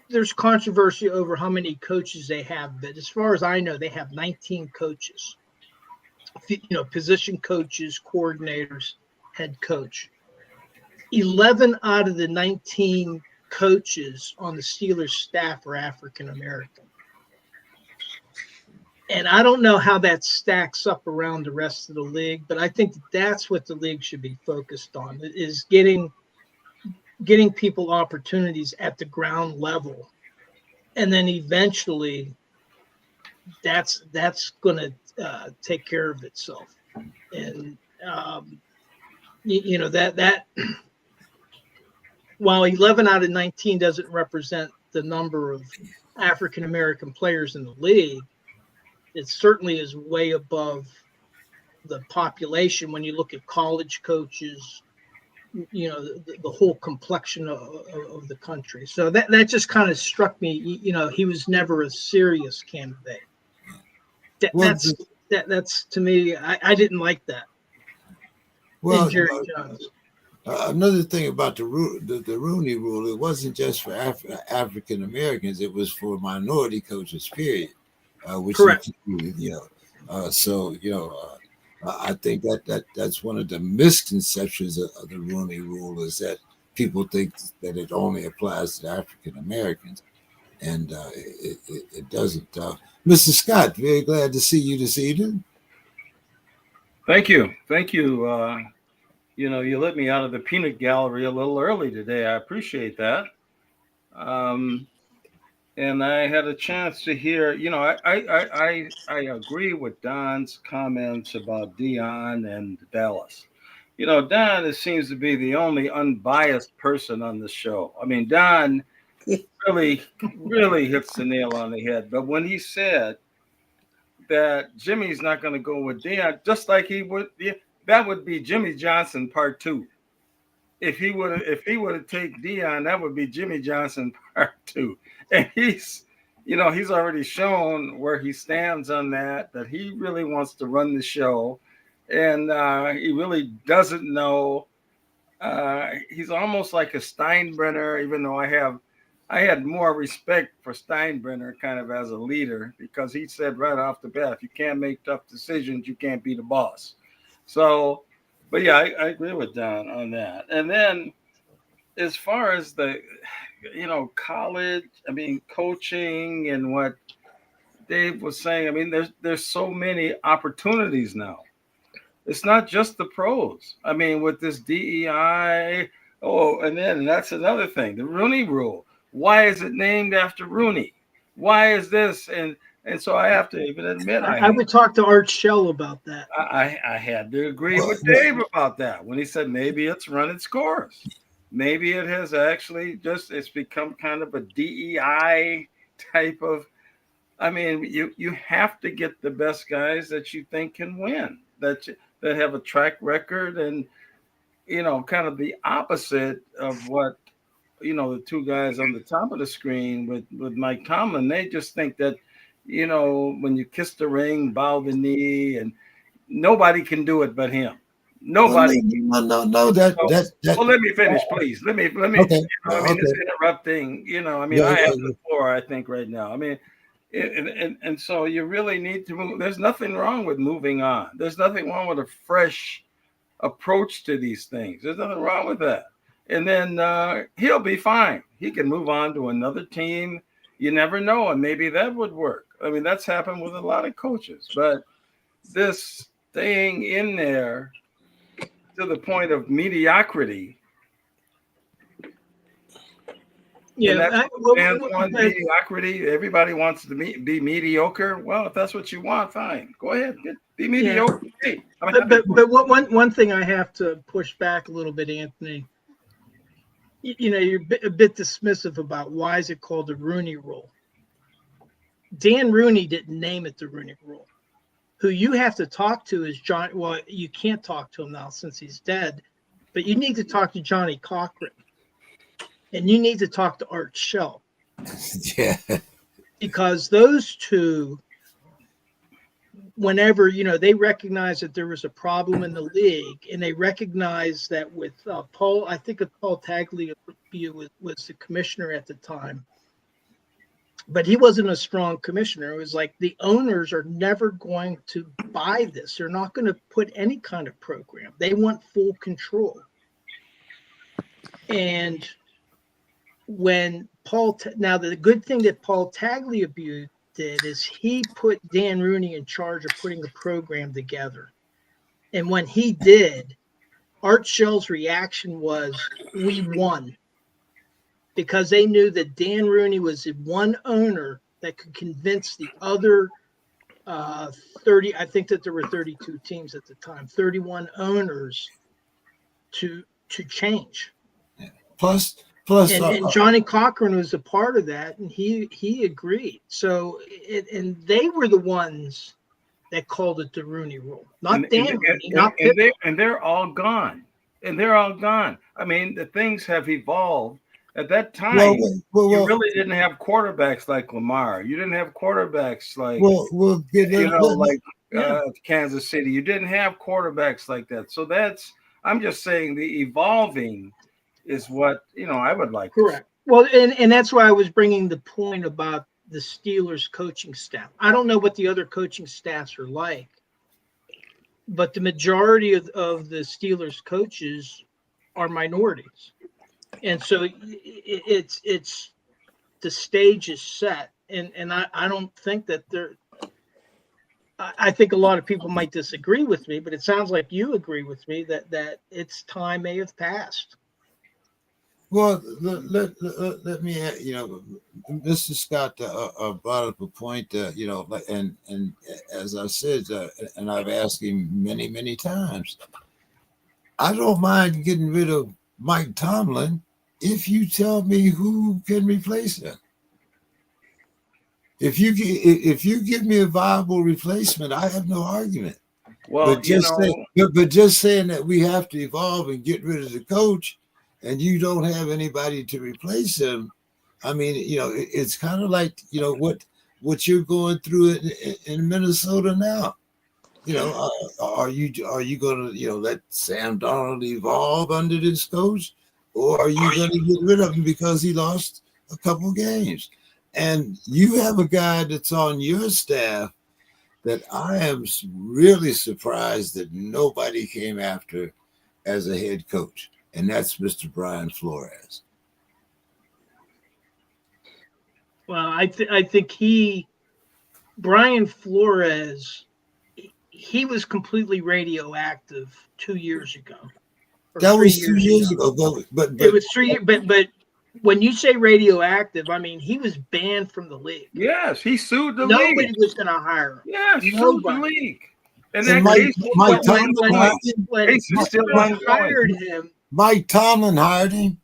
there's controversy over how many coaches they have, but as far as I know, they have 19 coaches. Position coaches, coordinators, head coach. 11 out of the 19 coaches on the Steelers staff are African American. And I don't know how that stacks up around the rest of the league, but I think that's what the league should be focused on, is getting people opportunities at the ground level. And then eventually that's going to take care of itself. And, that while 11 out of 19 doesn't represent the number of African-American players in the league, it certainly is way above the population when you look at college coaches, the whole complexion of the country. So that just kind of struck me. He was never a serious candidate. That's to me, I didn't like that. Well, Jerry Jones. Another thing about the Rooney Rule, it wasn't just for African Americans; it was for minority coaches, period. Which correct. Included, I think that's one of the misconceptions of the Rooney Rule, is that people think that it only applies to African Americans, and it doesn't. Mr. Scott, very glad to see you this evening. Thank you. You let me out of the peanut gallery a little early today. I appreciate that. And I had a chance to hear, I agree with Don's comments about Dion and Dallas. Don seems to be the only unbiased person on the show. I mean, Don really, really hits the nail on the head. But when he said that Jimmy's not going to go with Dion, just like he would, that would be Jimmy Johnson part 2. If he would have taken Dion, that would be Jimmy Johnson part 2. And he's already shown where he stands on that he really wants to run the show, and he really doesn't know. He's almost like a Steinbrenner, even though I had more respect for Steinbrenner kind of as a leader, because he said right off the bat, if you can't make tough decisions, you can't be the boss. So, but yeah, I agree with Don on that. And then as far as the, college, coaching and what Dave was saying, there's so many opportunities now. It's not just the pros. With this DEI, and that's another thing, the Rooney Rule. Why is it named after Rooney? Why is this? And so I have to even admit, I would talk to Art Shell about that. I had to agree with Dave about that when he said maybe it's run its course. Maybe it has actually it's become kind of a DEI type of. You have to get the best guys that you think can win, that have a track record, and kind of the opposite of what the two guys on the top of the screen with Mike Tomlin. They just think that when you kiss the ring, bow the knee, and nobody can do it but him. Nobody. No. Well, let me finish, please. Let me. Okay. This interrupting. I have the floor. I think right now. And so you really need to move. There's nothing wrong with moving on. There's nothing wrong with a fresh approach to these things. There's nothing wrong with that. And then he'll be fine. He can move on to another team. You never know, and maybe that would work. That's happened with a lot of coaches. But this staying in there to the point of mediocrity. Yeah, mediocrity. Everybody wants to be mediocre. Well, if that's what you want, fine. Go ahead, be mediocre. Yeah. But one thing I have to push back a little bit, Anthony. You're a bit dismissive about why is it called the Rooney Rule. Dan Rooney didn't name it the Rooney Rule. Who you have to talk to is John. Well, you can't talk to him now since he's dead, but you need to talk to Johnny Cochran, and you need to talk to Art Shell. Yeah. Because those two, whenever they recognized that there was a problem in the league, and they recognized that with Paul, I think Paul Tagliabue was the commissioner at the time, but he wasn't a strong commissioner. It was like the owners are never going to buy this. They're not going to put any kind of program. They want full control. And when now the good thing that Paul Tagliabue did is he put Dan Rooney in charge of putting a program together. And when he did, Art Shell's reaction was, we won. Because they knew that Dan Rooney was the one owner that could convince the other 30, I think that there were 32 teams at the time, 31 owners to change. Plus, and Johnny Cochran was a part of that, and he agreed. So, and they were the ones that called it the Rooney Rule, not Dan Rooney, not Pippen. And they're all gone. I mean, the things have evolved. At that time, you really didn't have quarterbacks like Lamar. You didn't have quarterbacks like Kansas City. You didn't have quarterbacks like that. So I'm just saying the evolving is what I would like. Correct. Well, and that's why I was bringing the point about the Steelers coaching staff. I don't know what the other coaching staffs are like, but the majority of the Steelers coaches are minorities. And so it's the stage is set, and I don't think that I think a lot of people might disagree with me, but it sounds like you agree with me that its time may have passed. Well, let me, Mr. Scott brought up a point, and as I said, and I've asked him many, many times, I don't mind getting rid of Mike Tomlin if you tell me who can replace him. If you give me a viable replacement, I have no argument. Well, but just saying that we have to evolve and get rid of the coach, and you don't have anybody to replace him, I mean, it's kind of like what you're going through in Minnesota now. Are you going to let Sam Darnold evolve under this coach, or are you going to get rid of him because he lost a couple games? And you have a guy that's on your staff that I am really surprised that nobody came after as a head coach, and that's Mr. Brian Flores. Well, I think Brian Flores, he was completely radioactive 2 years ago. That was 2 years ago, but it was 3 years. But when you say radioactive, I mean he was banned from the league. Yes, he sued the league. Nobody league. was going to hire him. Yes, sued the league. And that Mike Tomlin hired him.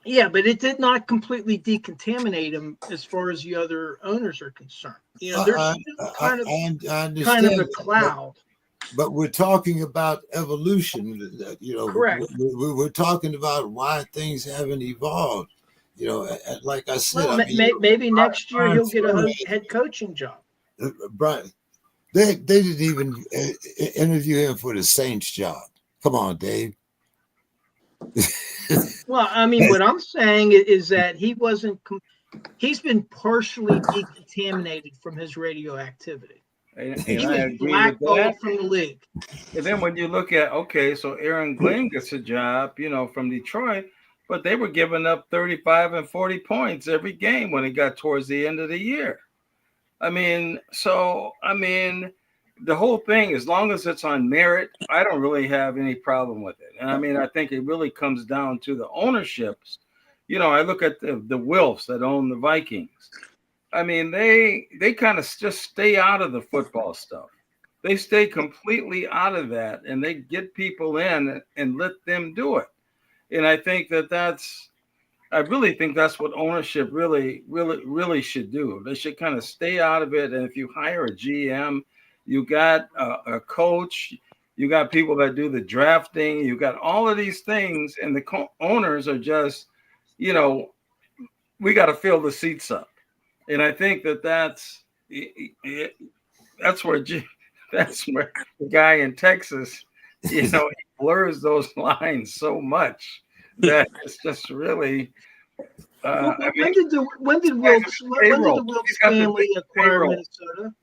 Yeah, but it did not completely decontaminate him as far as the other owners are concerned. There's kind of a cloud. But we're talking about evolution. Correct. We're talking about why things haven't evolved. Like I said, well, maybe next year he'll get a head coaching job. Brian, they didn't even interview him for the Saints job. Come on, Dave. Well, I mean, what I'm saying is that he's been partially decontaminated from his radioactivity. He was blackballed from the league. And then when you look at, so Aaron Glenn gets a job, from Detroit, but they were giving up 35 and 40 points every game when it got towards the end of the year. The whole thing, as long as it's on merit, I don't really have any problem with it. And I think it really comes down to the ownerships. I look at the Wilfs that own the Vikings. They kind of just stay out of the football stuff. They stay completely out of that, and they get people in and let them do it. And I think that's I really think that's what ownership really should do. They should kind of stay out of it. And if you hire a GM, you got a coach, you got people that do the drafting, you got all of these things, and the owners are just, you know, we got to fill the seats up. And I think that's where that's where the guy in Texas, you know, he blurs those lines so much that it's just really. When did the Wilkes family acquire Minnesota?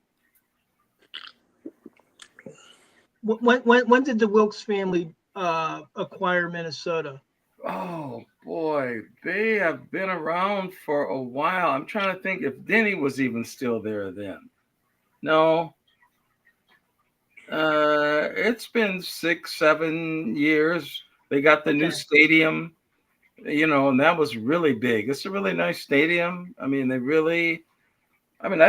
When did the Wilkes family acquire Minnesota? Oh boy, they have been around for a while. I'm trying to think if Denny was even still there then. No. It's been 6-7 years. They got the new stadium, you know, and that was really big. It's a really nice stadium. I mean, I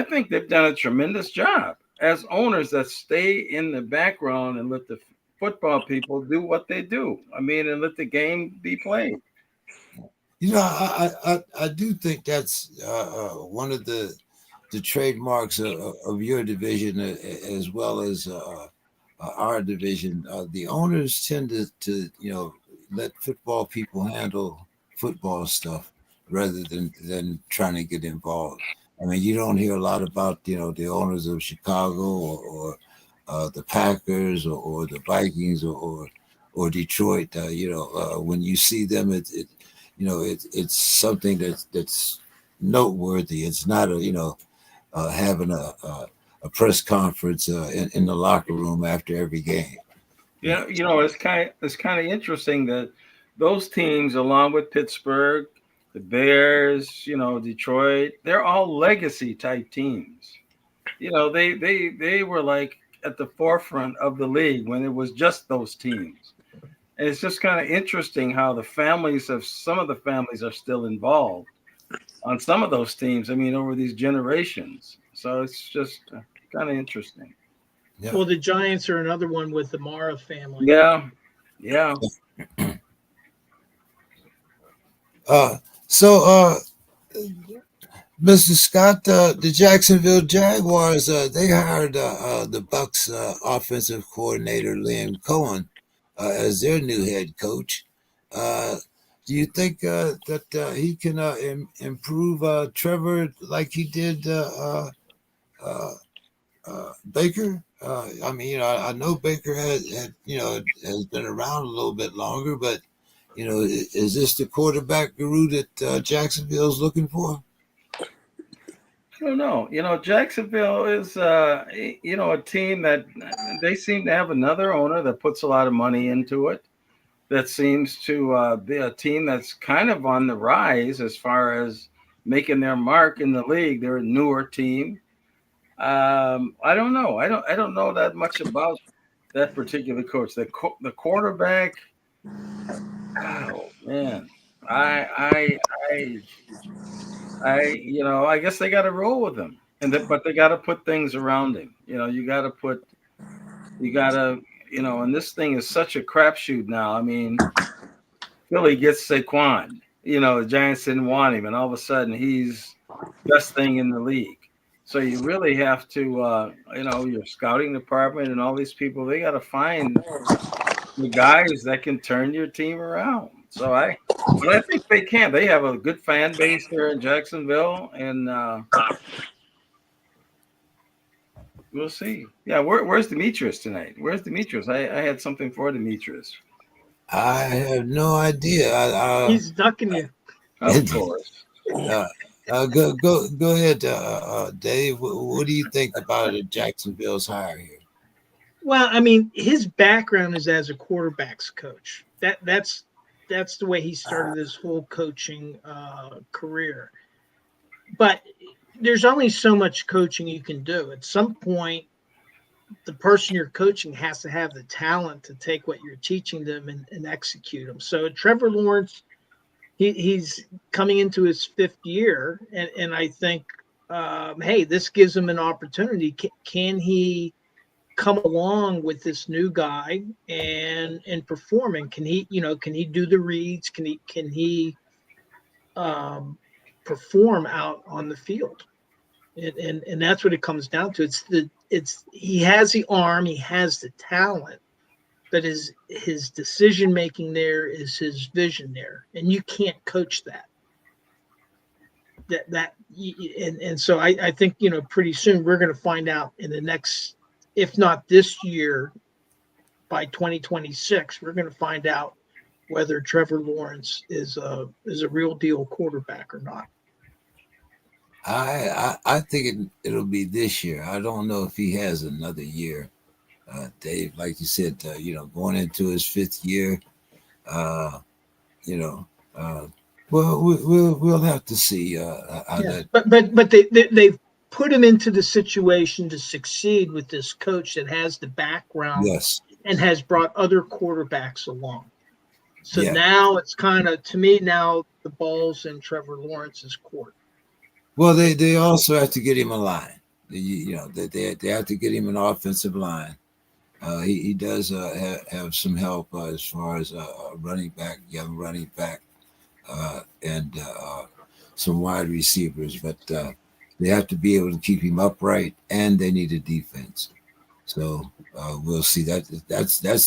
think they've done a tremendous job as owners that stay in the background and let the football people do what they do. I mean, and let the game be played. You know, I do think that's one of the trademarks of your division as well as our division. The owners tend to let football people handle football stuff rather than trying to get involved. I mean, you don't hear a lot about the owners of Chicago or the Packers or the Vikings or Detroit. When you see them, it's something that's noteworthy. It's not having a press conference in the locker room after every game. Yeah, it's kind of interesting that those teams, along with Pittsburgh, the Bears, Detroit, they're all legacy type teams. They were like at the forefront of the league when it was just those teams. And it's just kind of interesting how some of the families are still involved on some of those teams. I mean, over these generations. So it's just kind of interesting. Yeah. Well, the Giants are another one with the Mara family. Yeah. Mr. Scott, the Jacksonville Jaguars, they hired the Bucs offensive coordinator Liam Cohen as their new head coach. Do you think that he can improve Trevor like he did Baker? I know Baker has been around a little bit longer, but is this the quarterback guru that Jacksonville's looking for? I don't know. Jacksonville is, a team that they seem to have another owner that puts a lot of money into it. That seems to be a team that's kind of on the rise as far as making their mark in the league. They're a newer team. I don't know. I don't know that much about that particular coach. The quarterback. Oh man, I guess they got to roll with him, but they got to put things around him. And this thing is such a crapshoot now. I mean, Philly gets Saquon. The Giants didn't want him, and all of a sudden he's best thing in the league. So you really have to, your scouting department and all these people, they got to find the guys that can turn your team around. But I think they can. They have a good fan base here in Jacksonville, and we'll see. Yeah, where's Demetrius tonight? Where's Demetrius? I had something for Demetrius. I have no idea. He's ducking you. Of course. Go ahead, Dave. What do you think about Jacksonville's hire here? Well, I mean, his background is as a quarterbacks coach. That's the way he started his whole coaching career. But there's only so much coaching you can do. At some point, the person you're coaching has to have the talent to take what you're teaching them and execute them. So Trevor Lawrence, he's coming into his 5th year, and I think, hey, this gives him an opportunity. Can he come along with this new guy and perform? And can he do the reads? Can he perform out on the field. And that's what it comes down to. He has the arm, he has the talent, but his decision making there is his vision there, and you can't coach that. And so I think pretty soon we're going to find out in the next, if not this year, by 2026, we're going to find out whether Trevor Lawrence is a real deal quarterback or not. I think it'll be this year. I don't know if he has another year, Dave. Like you said, going into his 5th year, well, we'll have to see how that. But they've put him into the situation to succeed with this coach that has the background, yes, and has brought other quarterbacks along. So yeah. now it's kind of, to me, now the ball's in Trevor Lawrence's court. Well, they also have to get him a line. They have to get him an offensive line. He does have some help as far as a young running back, and some wide receivers. But they have to be able to keep him upright, and they need a defense. So we'll see. That's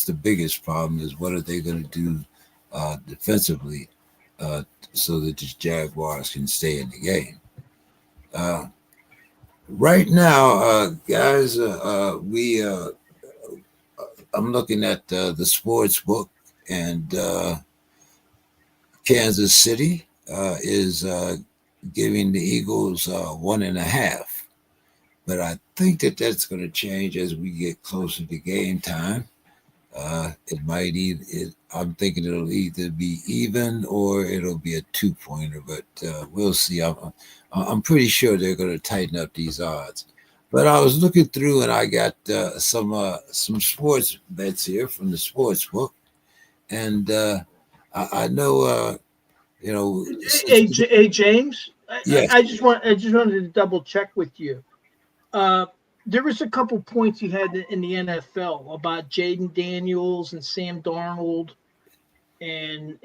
the biggest problem, is what are they going to do defensively so that the Jaguars can stay in the game. Right now, guys, I'm looking at the sports book, and Kansas City is giving the Eagles 1.5. But I think that's going to change as we get closer to game time. I'm thinking it'll either be even or it'll be a 2-pointer, but we'll see. I'm pretty sure they're going to tighten up these odds. But I was looking through, and I got some sports bets here from the sports book, and I know Hey, James. Yes. I just wanted to double check with you. There was a couple points you had in the NFL about Jaden Daniels and Sam Darnold, and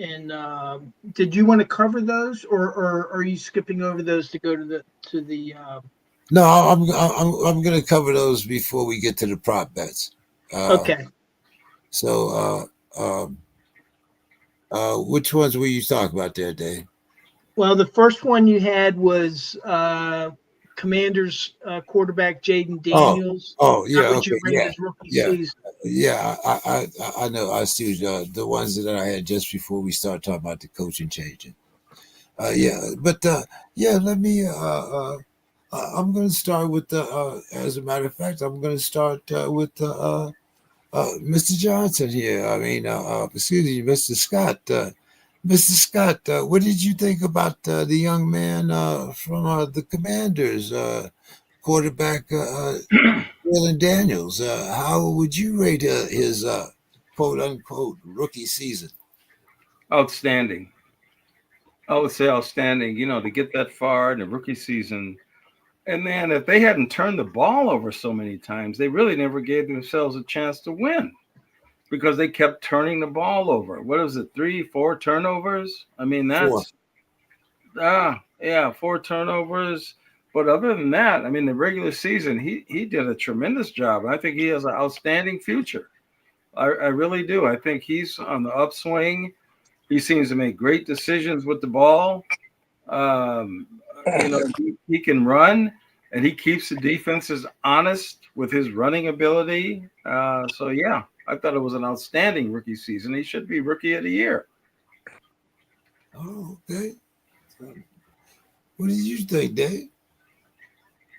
did you want to cover those, or are you skipping over those to go to the? No, I'm going to cover those before we get to the prop bets. Okay. So, which ones were you talking about there, Dave? Well, the first one you had was Commanders quarterback Jaden Daniels. Oh, yeah, Would you okay, rate yeah, his rookie yeah. season? Yeah, I know. I see the ones that I had just before we start talking about the coaching changing. Let me. I'm going to start with as a matter of fact, I'm going to start with Mr. Johnson here. I mean, excuse me, Mr. Scott. Mr. Scott, what did you think about the young man from the Commanders, quarterback Dylan Daniels? How would you rate his quote-unquote rookie season? Outstanding. I would say outstanding, to get that far in the rookie season. And man, if they hadn't turned the ball over so many times, they really never gave themselves a chance to win, because they kept turning the ball over. What is it, 3-4 turnovers? I mean, that's 4 turnovers. But other than that, I mean, the regular season, he did a tremendous job. I think he has an outstanding future. I really do. I think he's on the upswing. He seems to make great decisions with the ball. He can run, and he keeps the defenses honest with his running ability. I thought it was an outstanding rookie season. He should be rookie of the year. Oh, okay. What did you think, Dave?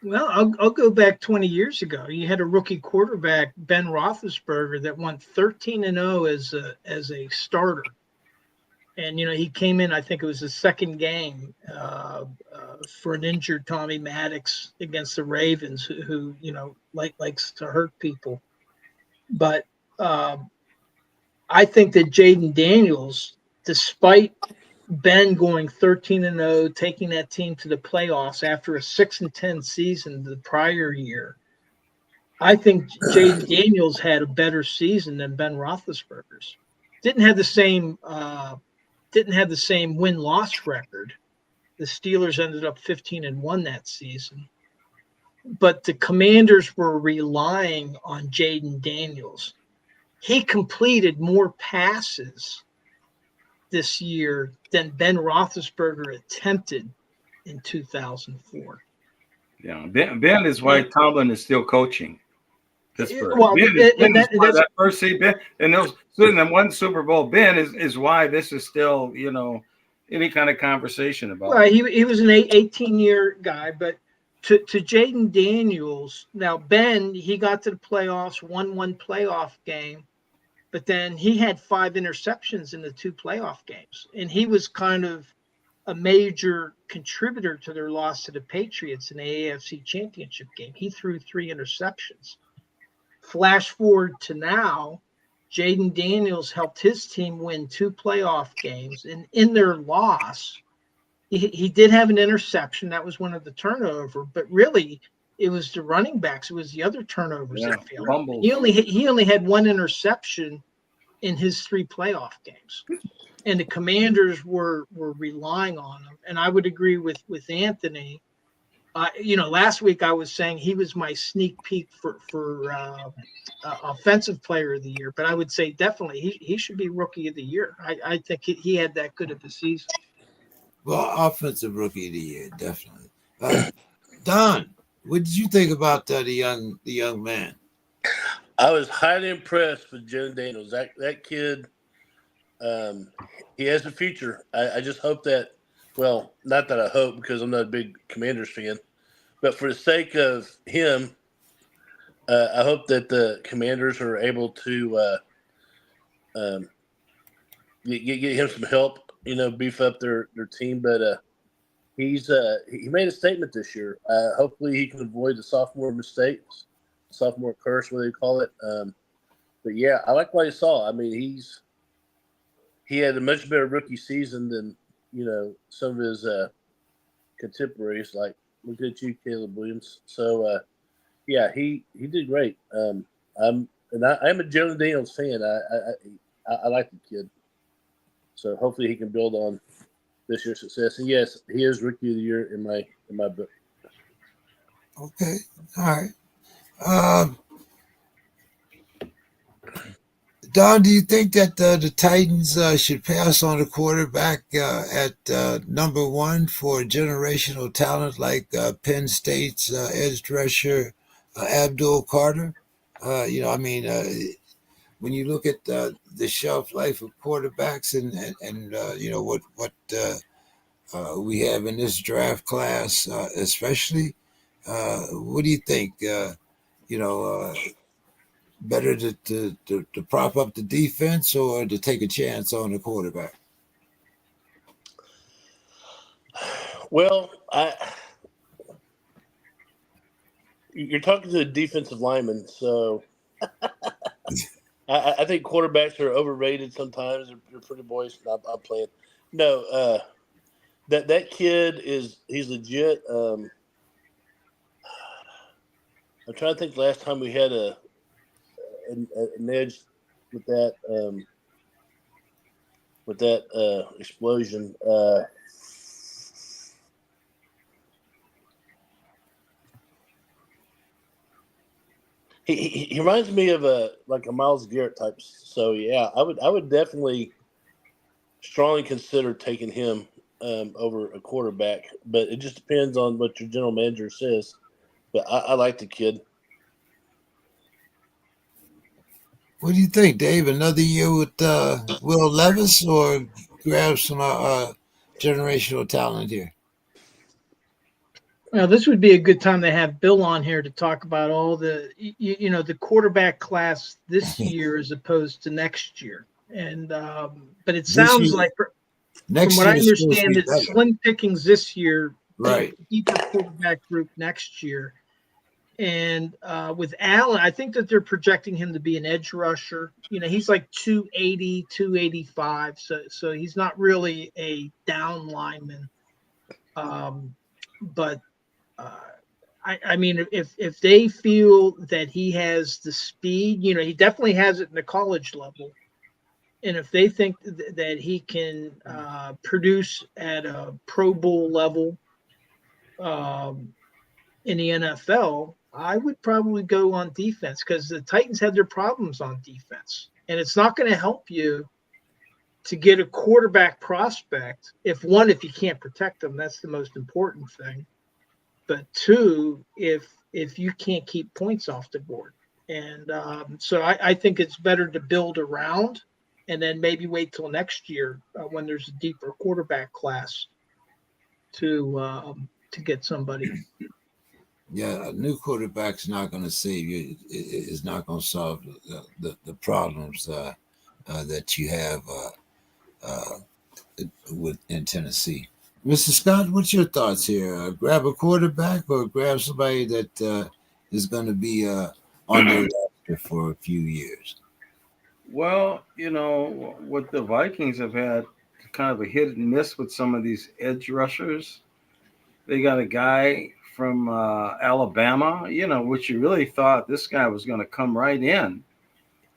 Well, I'll go back 20 years ago. You had a rookie quarterback, Ben Roethlisberger, that won 13-0 as a starter. And, he came in, I think it was the second game for an injured Tommy Maddox against the Ravens, who likes to hurt people. But I think that Jaden Daniels, despite Ben going 13-0, taking that team to the playoffs after a 6-10 season the prior year, I think Jaden Daniels had a better season than Ben Roethlisberger's. Didn't have the same win-loss record, The Steelers ended up 15-1 that season. But the Commanders were relying on Jaden Daniels. He completed more passes this year than Ben Roethlisberger attempted in 2004. Yeah, Ben is why Tomlin is still coaching Pittsburgh. Well, Ben is why that first seed, Ben, and those in the one Super Bowl, Ben is why this is still, any kind of conversation about. Well, he was an 18-year guy, but to Jaden Daniels, now Ben, he got to the playoffs, won one playoff game, but then he had 5 interceptions in the 2 playoff games, and he was kind of a major contributor to their loss to the Patriots in the AFC Championship game. He threw 3 interceptions. Flash forward to now, Jaden Daniels helped his team win 2 playoff games, and in their loss, he did have an interception. That was one of the turnover, but really it was the running backs. It was the other turnovers that failed. Fumbles. He only had 1 interception in his 3 playoff games, and the Commanders were relying on him. And I would agree with Anthony. Last week I was saying he was my sneak peek for offensive player of the year, but I would say definitely he should be rookie of the year. I think he had that good of a season. Well, offensive rookie of the year, definitely. Don, what did you think about the young man? I was highly impressed with Jaden Daniels. That kid, he has a future. I just hope that, well, not that I hope because I'm not a big Commanders fan, but for the sake of him, I hope that the Commanders are able to get him some help, beef up their team. But he made a statement this year. Hopefully he can avoid the sophomore mistakes, sophomore curse, what do they call it. But yeah, I like what I saw. I mean, he had a much better rookie season than some of his contemporaries. Like, look at you, Caleb Williams. So yeah, he did great. I'm a Jaden Daniels fan. I like the kid. So hopefully he can build on this year's success. And yes, he is rookie of the year in my book. Okay, all right. Don, do you think that the Titans should pass on a quarterback at number 1 for generational talent like Penn State's edge rusher Abdul Carter? When you look at the shelf life of quarterbacks and what we have in this draft class, especially, what do you think? Better to prop up the defense or to take a chance on the quarterback? Well, you're talking to a defensive lineman, so I think quarterbacks are overrated sometimes. They're pretty boys. I'm playing. No, that kid he's legit. I'm trying to think the last time we had an edge with that explosion. He reminds me of a Myles Garrett type. So yeah, I would definitely strongly consider taking him over a quarterback, but it just depends on what your general manager says. But I like the kid. What do you think, Dave? Another year with Will Levis, or grab some generational talent here? Well, this would be a good time to have Bill on here to talk about all the the quarterback class this year as opposed to next year. And but it sounds like from what I understand, it's slim pickings this year, right? Deeper quarterback group next year. And with Allen, I think that they're projecting him to be an edge rusher. He's like 280, 285. So he's not really a down lineman. But I mean, if they feel that he has the speed, he definitely has it in the college level. And if they think that he can produce at a Pro Bowl level in the NFL, I would probably go on defense because the Titans have their problems on defense. And it's not going to help you to get a quarterback prospect. If you can't protect them, that's the most important thing. But two, if you can't keep points off the board. And so I think it's better to build around and then maybe wait till next year when there's a deeper quarterback class to get somebody. Yeah, a new quarterback's not going to save you. It's not going to solve the problems that you have in Tennessee. Mr. Scott, what's your thoughts here? Grab a quarterback or grab somebody that is going to be on your roster for a few years? Well, what the Vikings have had kind of a hit and miss with some of these edge rushers. They got a guy from Alabama, which you really thought this guy was going to come right in.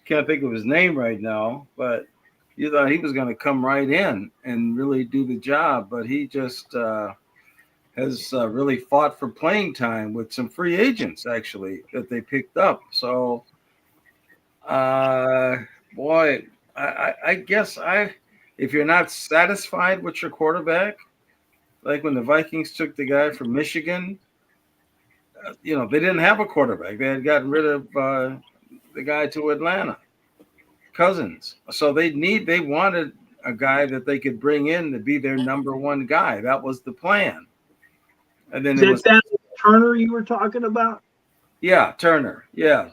Can't think of his name right now, but you thought he was going to come right in and really do the job. But he just has really fought for playing time with some free agents, actually, that they picked up. So, boy, I guess if you're not satisfied with your quarterback, like when the Vikings took the guy from Michigan, they didn't have a quarterback. They had gotten rid of the guy to Atlanta, Cousins. So they wanted a guy that they could bring in to be their number one guy. That was the plan. And then that Turner you were talking about? Yeah, Turner. Yeah.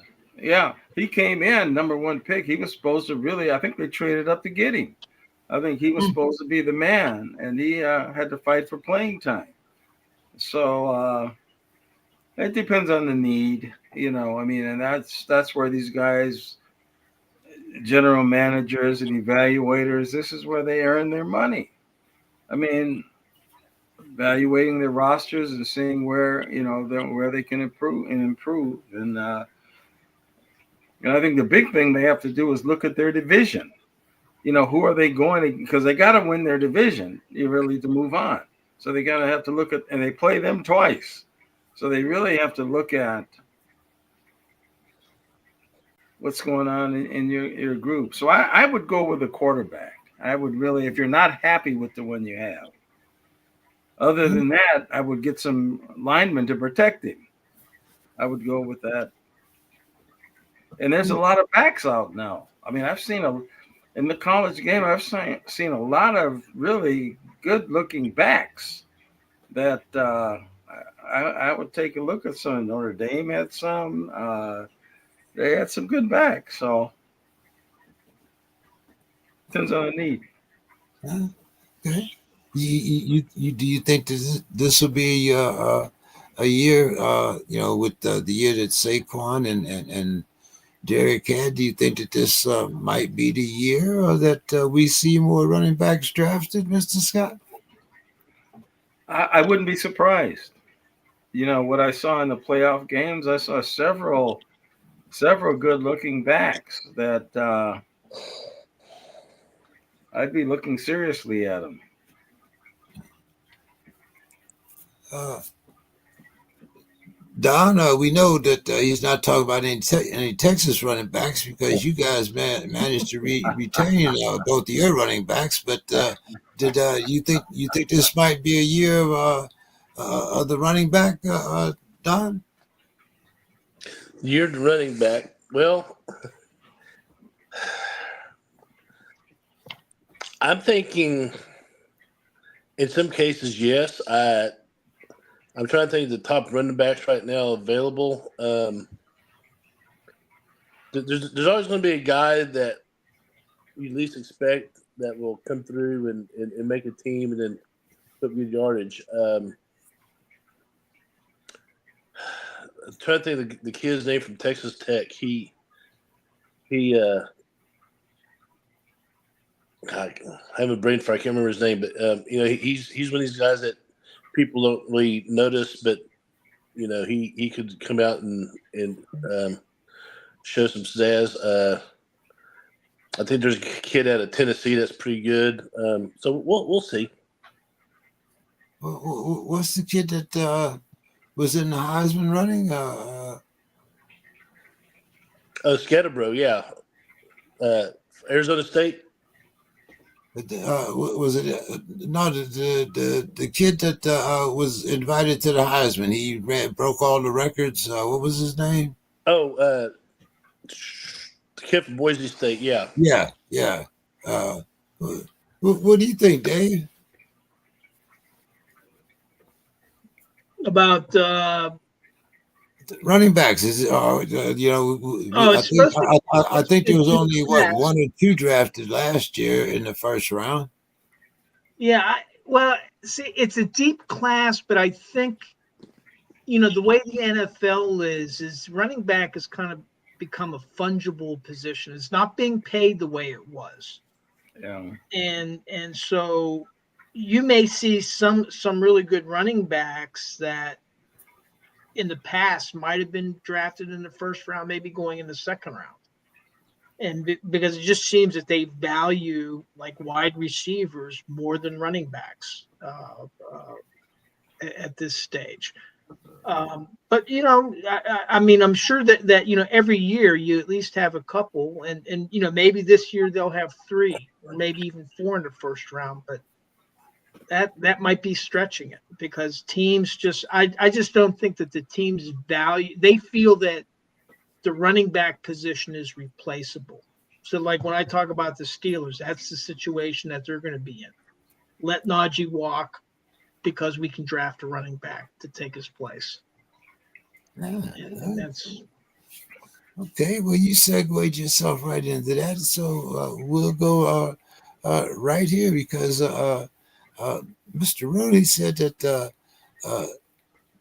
He came in number one pick. He was supposed to really, I think they traded up to get him. I think he was supposed to be the man, and he had to fight for playing time. So it depends on the need, and that's where these guys, general managers and evaluators, this is where they earn their money. I mean, evaluating their rosters and seeing where they can improve. And I think the big thing they have to do is look at their division. Who are they going to? Because they got to win their division, really, to move on. So they got to have to look at, and they play them twice. So they really have to look at what's going on in your group. So I would go with a quarterback. I would really, if you're not happy with the one you have. Other than that, I would get some linemen to protect him. I would go with that. And there's a lot of backs out now. I mean, I've seen in the college game, I've seen a lot of really good-looking backs that I would take a look at. Some. Notre Dame had some. They had some good backs. So depends on the need. Okay. Do you think this will be a year? With the year that Saquon and Derek had, do you think that this might be the year or that we see more running backs drafted, Mr. Scott? I wouldn't be surprised. What I saw in the playoff games, I saw several good-looking backs that I'd be looking seriously at them. Don, we know that he's not talking about any Texas running backs because you guys managed to retain both of your running backs. But did you think this might be a year of the running back, Don? Year to running back. Well, I'm thinking in some cases, yes. I'm trying to think of the top running backs right now available. There's always going to be a guy that you least expect that will come through and make a team and then put good yardage. I'm trying to think of the kid's name from Texas Tech. I have a brain fart. I can't remember his name, but he's one of these guys that people don't really notice, but he could come out and show some pizzazz. I think there's a kid out of Tennessee that's pretty good. So we'll see. What's the kid that was in the Heisman running? Scatterbro, yeah. Arizona State. Was it no the kid that was invited to the Heisman? He broke all the records. What was his name? Oh, the kid from Boise State. Yeah. Yeah. What do you think, Dave? About Running backs is it's supposed to I think there was only class. one or two drafted last year in the first round. Yeah, well, see, it's a deep class, but I think, the way the NFL is running back has kind of become a fungible position. It's not being paid the way it was. Yeah. And so you may see some really good running backs that in the past might have been drafted in the first round, maybe going in the second round. And because it just seems that they value like wide receivers more than running backs at this stage. But I mean, I'm sure that every year you at least have a couple, and maybe this year they'll have 3 or maybe even 4 in the first round. But that might be stretching it because teams I just don't think that the teams they feel that the running back position is replaceable. So like when I talk about the Steelers, that's the situation that they're going to be in. Let Najee walk because we can draft a running back to take his place. That's okay. Well, you segued yourself right into that. So we'll go right here because Mr. Rooney said that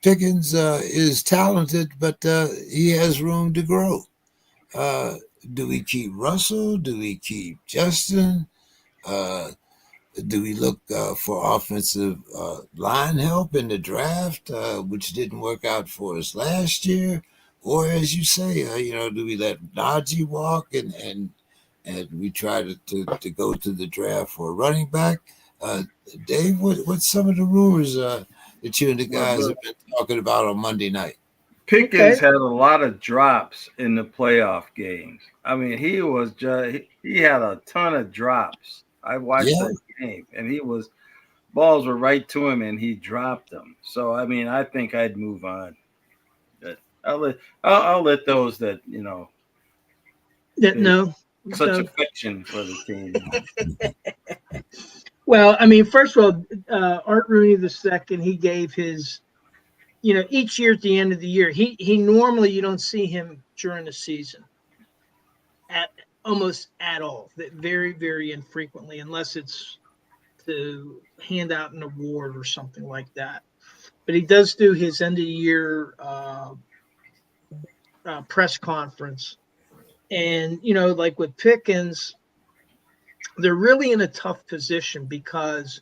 Pickens is talented, but he has room to grow. Do we keep Russell? Do we keep Justin? Do we look for offensive line help in the draft, which didn't work out for us last year? Or as you say, do we let Najee walk and we try to go to the draft for a running back? Dave, what's some of the rumors that you and the guys have been talking about on Monday night? Pickens had a lot of drops in the playoff games. I mean, he had a ton of drops. I watched that game, and balls were right to him, and he dropped them. So, I mean, I think I'd move on. But I'll let those that such affection for the team. Well, I mean, first of all, Art Rooney II, he gave his, each year at the end of the year, he normally you don't see him during the season almost at all, very, very infrequently, unless it's to hand out an award or something like that. But he does do his end of the year press conference. And, like with Pickens, they're really in a tough position because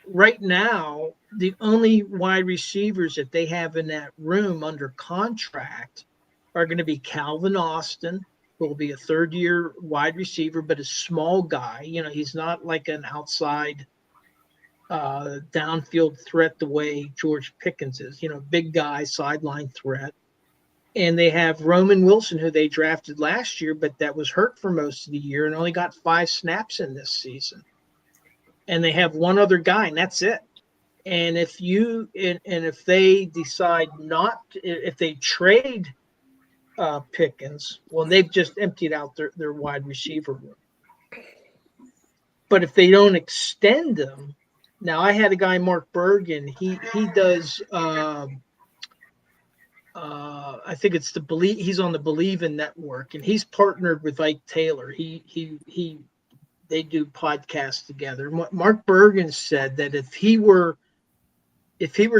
right now, the only wide receivers that they have in that room under contract are going to be Calvin Austin, who will be a third-year wide receiver, but a small guy. He's not like an outside downfield threat the way George Pickens is. Big guy, sideline threat. And they have Roman Wilson, who they drafted last year, but that was hurt for most of the year and only got 5 snaps in this season. And they have one other guy, and that's it. And if they decide if they trade Pickens, well, they've just emptied out their wide receiver room. But if they don't extend them, now I had a guy, Mark Bergen. He does. I think it's he's on the Believe In network, and he's partnered with Ike Taylor. They do podcasts together. Mark Bergen said that if he were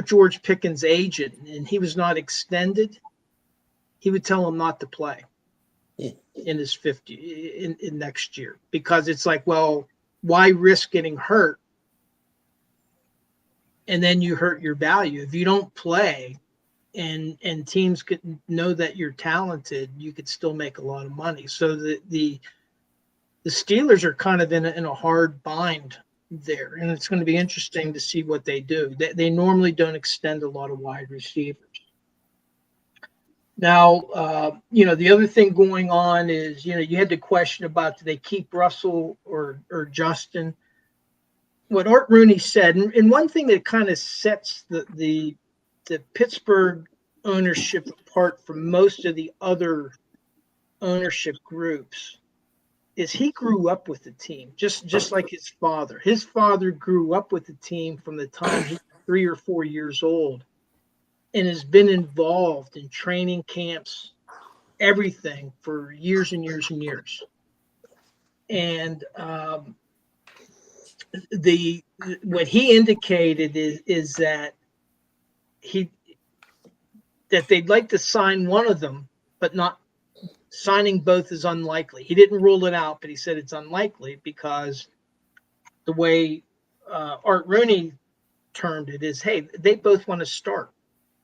George Pickens' agent and he was not extended, he would tell him not to play in his 50 in next year, because it's like, well, why risk getting hurt and then you hurt your value? If you don't play and teams could know that you're talented, you could still make a lot of money. So the the Steelers are kind of in a hard bind there, and it's going to be interesting to see what they do. They normally don't extend a lot of wide receivers. Now, the other thing going on is, you had the question about, do they keep Russell or Justin? What Art Rooney said, and one thing that kind of sets the Pittsburgh ownership apart from most of the other ownership groups, is he grew up with the team, just like his father. His father grew up with the team from the time he was 3 or 4 years old, and has been involved in training camps, everything for years and years and years. And what he indicated is that they'd like to sign one of them, but not signing both is unlikely. He didn't rule it out, but he said it's unlikely because the way Art Rooney termed it is, hey, they both want to start.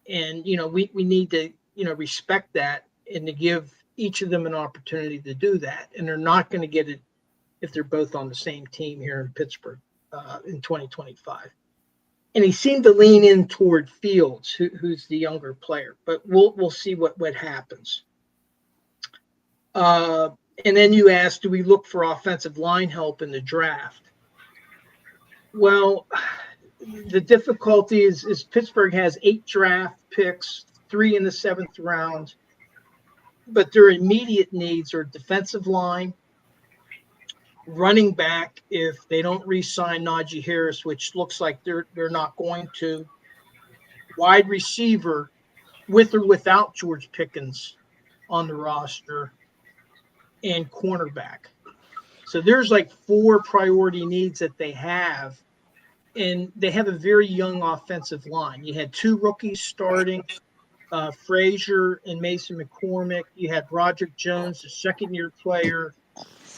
And, we need to, respect that and to give each of them an opportunity to do that. And they're not going to get it if they're both on the same team here in Pittsburgh in 2025. And he seemed to lean in toward Fields, who's the younger player. But we'll see what happens. And then you asked, do we look for offensive line help in the draft? Well, the difficulty is Pittsburgh has 8 draft picks, 3 in the 7th round, but their immediate needs are defensive line, running back if they don't re-sign Najee Harris, which looks like they're not going to, wide receiver with or without George Pickens on the roster, and cornerback. So there's like 4 priority needs that they have. And they have a very young offensive line. You had 2 rookies starting, Frazier and Mason McCormick. You had Roderick Jones, a second-year player.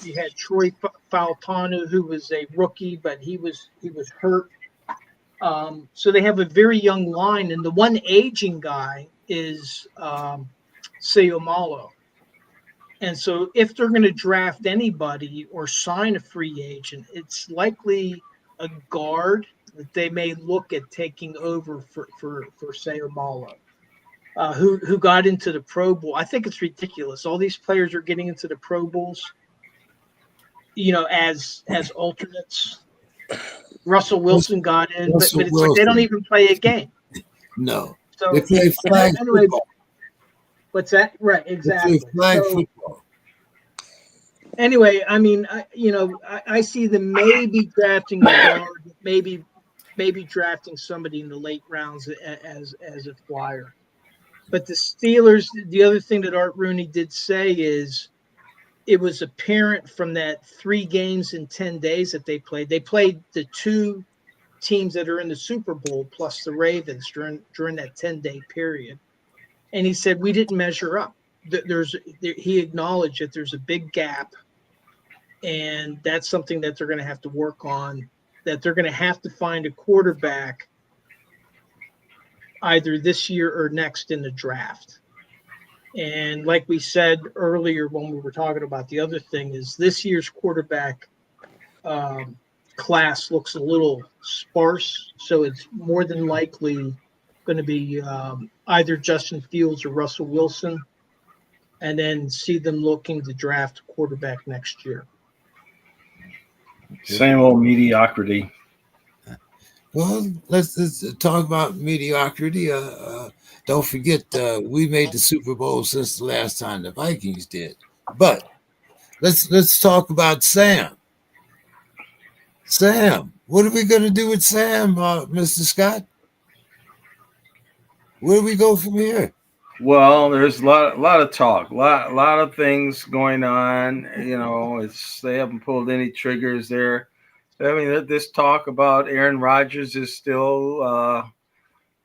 You had Troy Fautanu, who was a rookie, but he was hurt. So they have a very young line. And the one aging guy is Seumalo. And so if they're going to draft anybody or sign a free agent, it's likely a guard that they may look at taking over for Seumalo, who got into the Pro Bowl. I think it's ridiculous. All these players are getting into the Pro Bowls, as alternates. Russell Wilson got in, but it's like they don't even play a game. No. So they play flag football. What's that? Right, exactly. They play flag football. Anyway, I mean, I see them maybe drafting a guard, maybe drafting somebody in the late rounds as a flyer. But the Steelers, the other thing that Art Rooney did say is it was apparent from that 3 games in 10 days that they played. They played the 2 teams that are in the Super Bowl plus the Ravens during that 10-day period. And he said, we didn't measure up. He acknowledged that there's a big gap. And that's something that they're going to have to work on, that they're going to have to find a quarterback either this year or next in the draft. And like we said earlier when we were talking about the other thing is this year's quarterback class looks a little sparse. So it's more than likely going to be either Justin Fields or Russell Wilson, and then see them looking to draft a quarterback next year. Same old mediocrity. Well, let's talk about mediocrity. Don't forget, we made the Super Bowl since the last time the Vikings did. But let's talk about Sam. Sam, what are we going to do with Sam, Mr. Scott? Where do we go from here? Well, there's a lot of talk, lot of things going on. They haven't pulled any triggers there. I mean, this talk about Aaron Rodgers is still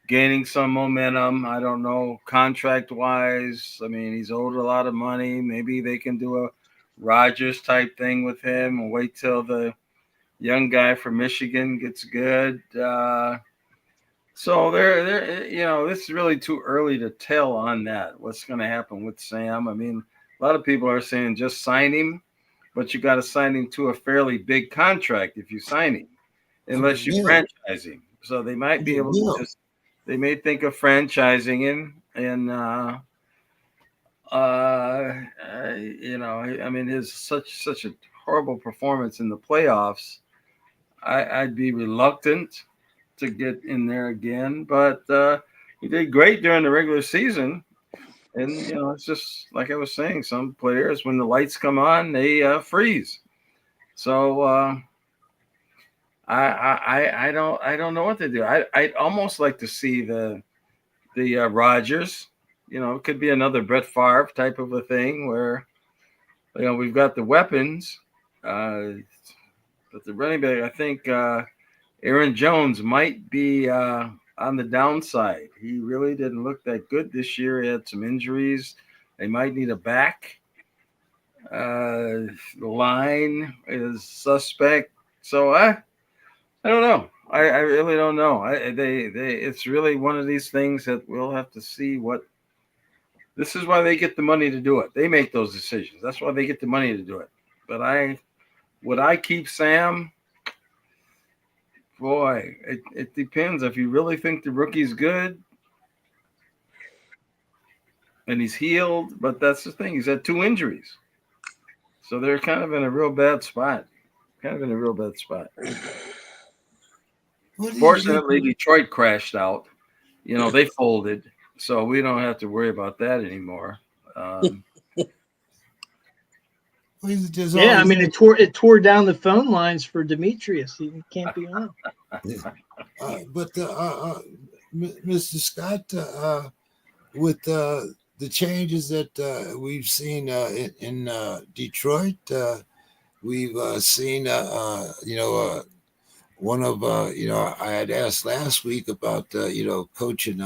gaining some momentum. I don't know, contract-wise. I mean, he's owed a lot of money. Maybe they can do a Rodgers type thing with him and wait till the young guy from Michigan gets good. So this is really too early to tell on that. What's going to happen with Sam? I mean, a lot of people are saying just sign him. but you got to sign him to a fairly big contract if you sign him, unless you franchise him. So they might be able to just, they may think of franchising him, and you know, I mean, his such a horrible performance in the playoffs. I'd be reluctant to get in there again, but he did great during the regular season. And you know, it's just like I was saying, some players, when the lights come on, they freeze. So I don't know what to do. I'd almost like to see the Rodgers. You know, it could be another Brett Favre type of a thing where, you know, we've got the weapons, but the running back, I think Aaron Jones might be on the downside. He really didn't look that good this year. He had some injuries. They might need a back. The line is suspect. So I don't know. I really don't know. It's really one of these things that we'll have to see what. This is why they get the money to do it. They make those decisions. That's why they get the money to do it. But would I keep Sam? Boy, it depends. If you really think the rookie's good and he's healed, but that's the thing. He's had 2 injuries. So they're kind of in a real bad spot. Fortunately, Detroit crashed out. You know, they folded. So we don't have to worry about that anymore. Yeah, I mean, it tore down the phone lines for Demetrius. He can't be on. But Mr. Scott, with the changes that we've seen in Detroit, we've seen you know, one of you know, I had asked last week about you know, coaching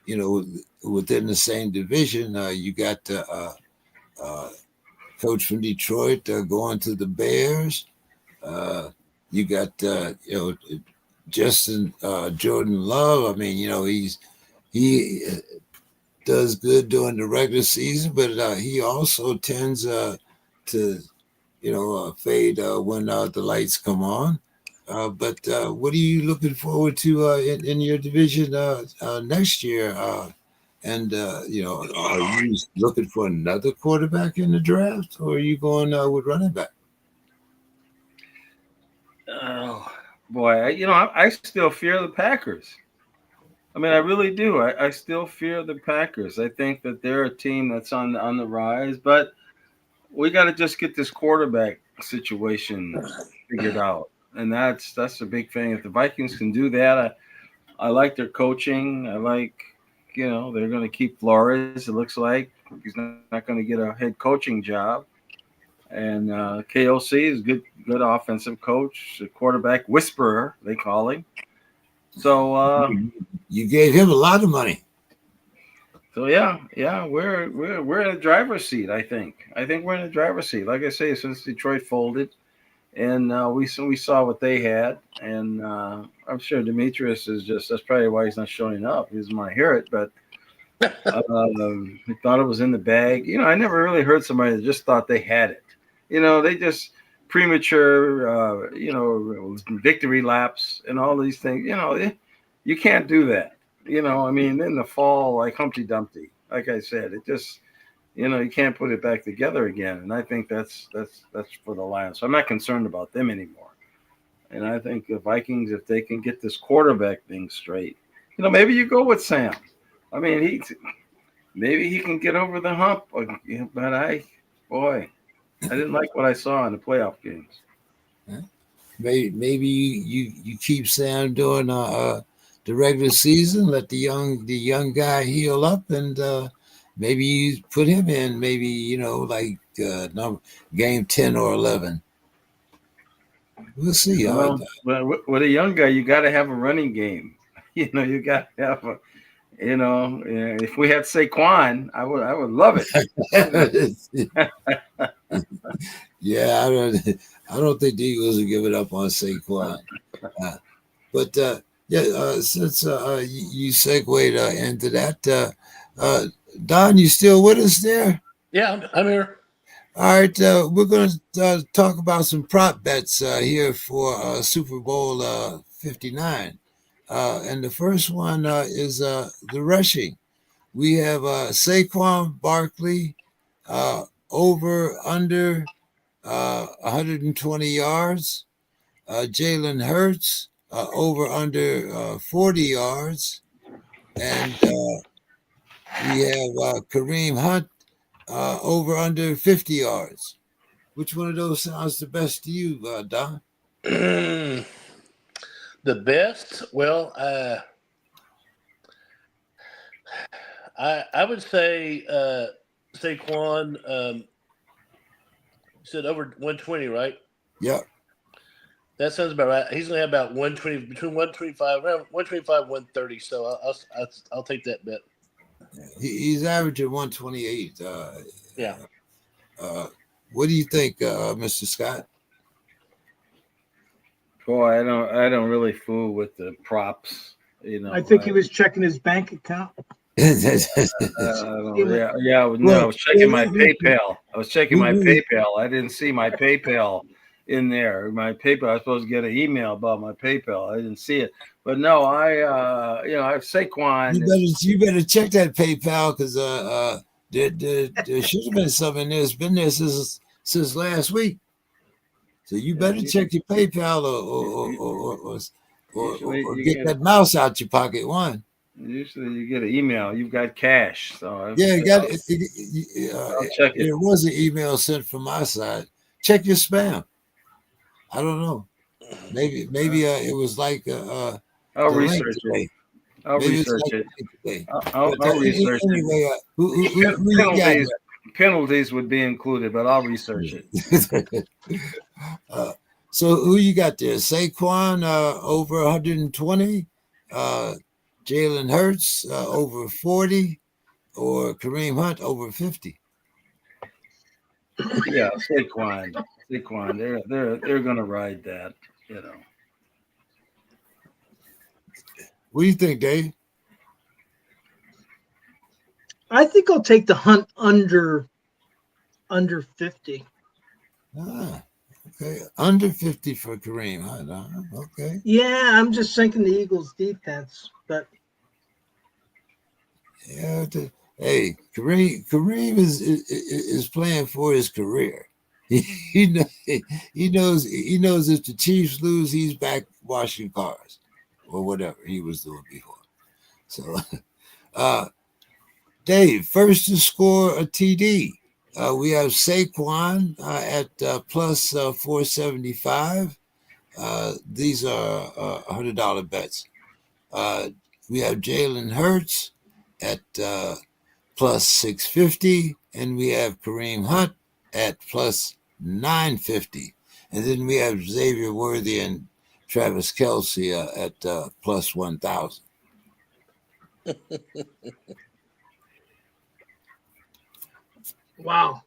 you know, within the same division. You got coach from Detroit going to the Bears. You got you know, Justin Jordan Love. I mean, you know, he does good during the regular season, but he also tends to, you know, fade when the lights come on. But what are you looking forward to in your division next year? And you know, are you looking for another quarterback in the draft, or are you going with running back? Oh boy, you know, I still fear the Packers. I mean, I really do. I still fear the Packers. I think that they're a team that's on the rise, but we got to just get this quarterback situation figured out, and that's the big thing. If the Vikings can do that, I like their coaching. I like, you know, they're going to keep Flores. It looks like he's not going to get a head coaching job, and KOC is good offensive coach, a quarterback whisperer they call him. So you gave him a lot of money. So yeah, we're in the driver's seat. I think we're in the driver's seat. Like I say, since Detroit folded, and we saw what they had, and I'm sure Demetrius is that's probably why he's not showing up. He doesn't want to hear it, but he thought it was in the bag. You know, I never really heard somebody that just thought they had it. You know, they just premature, you know, victory laps and all these things. You know, you can't do that. You know, I mean, in the fall, like Humpty Dumpty, like I said, it just, you know, you can't put it back together again. And I think that's for the Lions. So I'm not concerned about them anymore. And I think the Vikings, if they can get this quarterback thing straight, you know, maybe you go with Sam. I mean, maybe he can get over the hump. But I didn't like what I saw in the playoff games. Maybe you keep Sam during the regular season, let the young guy heal up, and maybe you put him in. Maybe, you know, like game 10 or 11. We'll see. Well, with a young guy, you got to have a running game. You know, you got to have a. You know, if we had Saquon, I would love it. Yeah, I don't think the Eagles will give it up on Saquon. But since you segued into that, Don, you still with us there? Yeah, I'm here. All right, we're going to talk about some prop bets here for Super Bowl 59. And the first one is the rushing. We have Saquon Barkley over under 120 yards. Jalen Hurts over under 40 yards. And we have Kareem Hunt over under 50 yards. Which one of those sounds the best to you, Don? The best? Well, I would say Saquon said over 120, right? Yep. That sounds about right. He's going to have about 120, between 125, around 125, 130. So I'll take that bet. He's averaging 128. Yeah. What do you think, Mr. Scott? Boy, I don't really fool with the props. I think he was checking his bank account. I was checking my PayPal. I didn't see my PayPal in there. My PayPal. I was supposed to get an email about my PayPal. I didn't see it. But no, I have Saquon. You better check that PayPal because there should have been something in there. It's been there since last week. So you better check your PayPal or get that mouse out your pocket. One. Usually you get an email. You've got cash. So yeah, you got it. I'll check it. There was an email sent from my side. Check your spam. I don't know. Maybe it was like I'll research it. I'll research it. I'll research it. Anyway, penalties would be included, but I'll research it. So who you got there? Saquon over 120, Jalen Hurts over 40, or Kareem Hunt over 50? Yeah, Saquon. They're gonna ride that, What do you think, Dave? I think I'll take the Hunt under 50. Okay. Under 50 for Kareem Hunt. Okay. Yeah, I'm just thinking the Eagles defense, but yeah. Hey, Kareem is playing for his career. He knows if the Chiefs lose, he's back washing cars or whatever he was doing before. So, Dave, first to score a TD. We have Saquon at plus 475. These are $100 bets. We have Jalen Hurts at plus 650, and we have Kareem Hunt at plus 950. And then we have Xavier Worthy and Travis Kelce at plus 1,000. wow.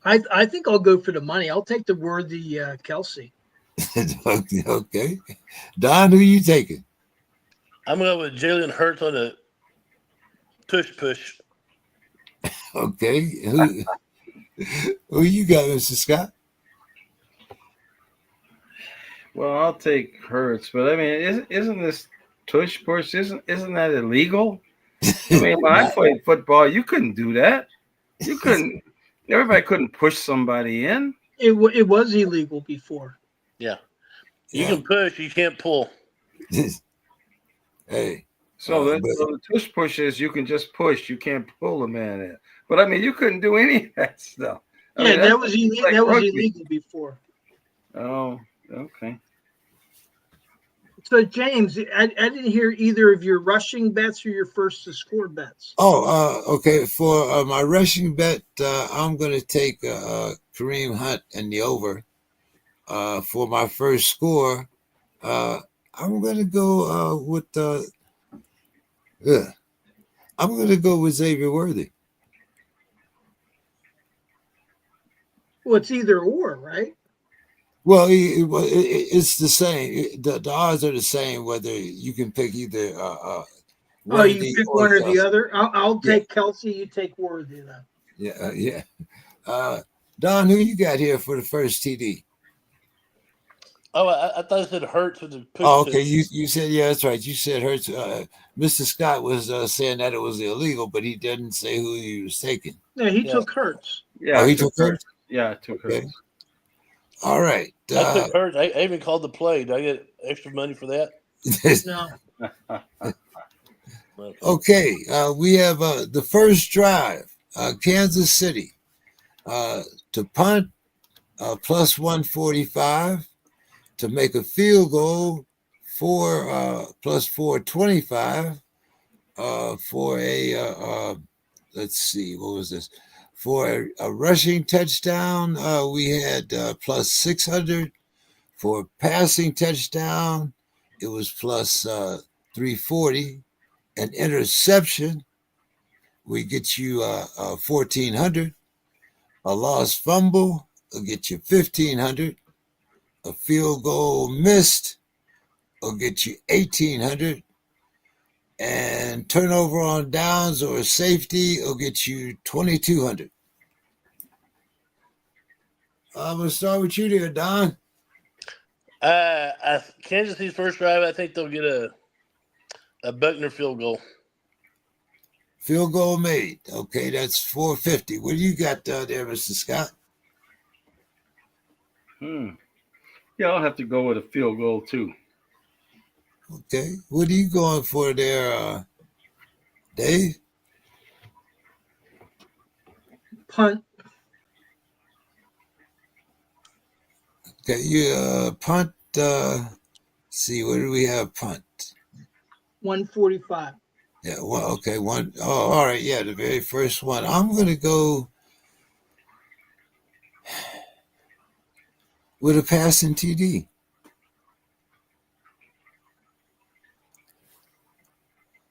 I think I'll go for the money. I'll take the Worthy Kelce. Okay. Don, who are you taking? I'm going to go with Jalen Hurts on a tush push. Okay. Who you got, Mr. Scott? Well, I'll take Hurts, but I mean, isn't this tush push? Isn't that illegal? I mean, when I played football, you couldn't do that. You couldn't. Everybody couldn't push somebody in. It was illegal before. Yeah. You can push, you can't pull. Hey. So the tush push is you can just push. You can't pull a man in. But I mean, you couldn't do any of that stuff. That was illegal. That was illegal before. Oh, okay. So James, I didn't hear either of your rushing bets or your first to score bets. Okay. For my rushing bet, I'm going to take Kareem Hunt and the over. For my first score, I'm going to go with I'm going to go with Xavier Worthy. Well, it's either or, right? Well, it's the same. The odds are the same whether you can pick either Worthy you pick or one or the Kelsey. other. I'll Yeah. take Kelsey. You take Worthy then. Yeah. Don, who you got here for the first TD? Oh, I thought it said Hurts with the push. Oh, okay. You said, yeah, that's right. You said Hurts. Mr. Scott was saying that it was illegal, but he didn't say who he was taking. Yeah, he Yeah. took Hurts. Yeah, Oh, I he took Hurts? Yeah, I took Okay. Hurts. All right. I took Hurts. I even called the play. Do I get extra money for that? No. Okay. We have the first drive, Kansas City, to punt, plus 145, to make a field goal, plus 425, for a let's see, what was this? For a rushing touchdown, we had plus 600. For passing touchdown, it was plus 340. An interception, we get you 1,400. A lost fumble will get you 1,500. A field goal missed will get you 1,800. And turnover on downs or safety will get you 2,200. I'm going to start with you there, Don. Kansas City's first drive, I think they'll get a Buckner field goal. Field goal made. Okay, that's 450. What do you got there, Mr. Scott? Yeah, I'll have to go with a field goal too. Okay. What are you going for there, Dave? Punt. Okay, you punt. See, what do we have? Punt. 145. Yeah. Well, okay. One. Oh, all right. Yeah, the very first one. I'm going to go with a passing TD.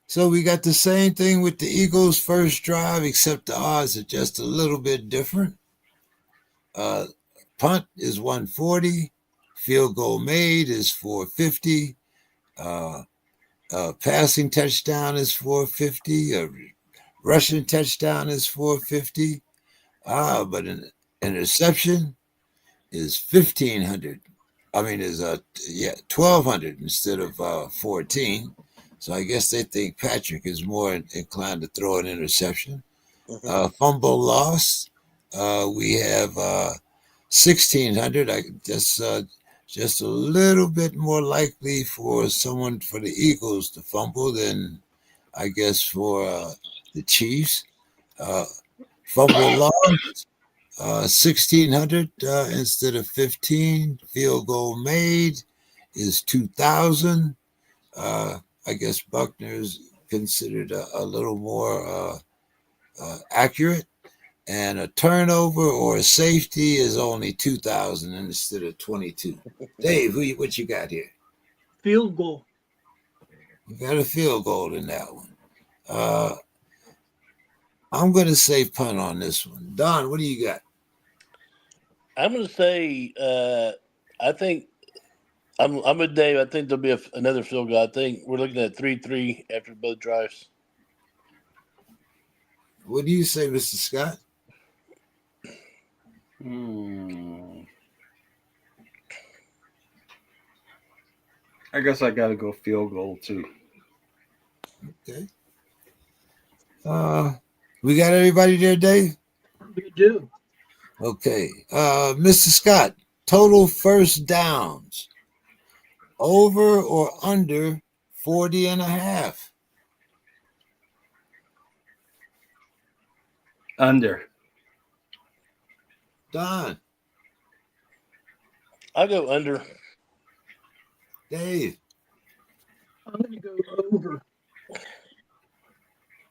So we got the same thing with the Eagles' first drive, except the odds are just a little bit different. Punt is 140. Field goal made is 450. Passing touchdown is 450. Rushing touchdown is 450. But an interception is 1,500. I mean, is 1,200 instead of 14. So I guess they think Patrick is more inclined to throw an interception. Fumble loss, we have 1,600. I guess just a little bit more likely for someone for the Eagles to fumble than I guess for the Chiefs. Fumble loss, 1,600 instead of 15. Field goal made is 2,000. I guess Buckner is considered a little more accurate. And a turnover or a safety is only 2,000 instead of 22. Dave, what you got here? Field goal. You got a field goal in that one. I'm going to say punt on this one. Don, what do you got? I'm going to say, I think I'm with Dave. I think there'll be another field goal. I think we're looking at 3-3 after both drives. What do you say, Mr. Scott? I guess I got to go field goal too. Okay. We got everybody there, Dave? We do. Okay. Mr. Scott, total first downs, over or under 40 and a half? Under. Don. I'll go under. Dave. I'm going to go over.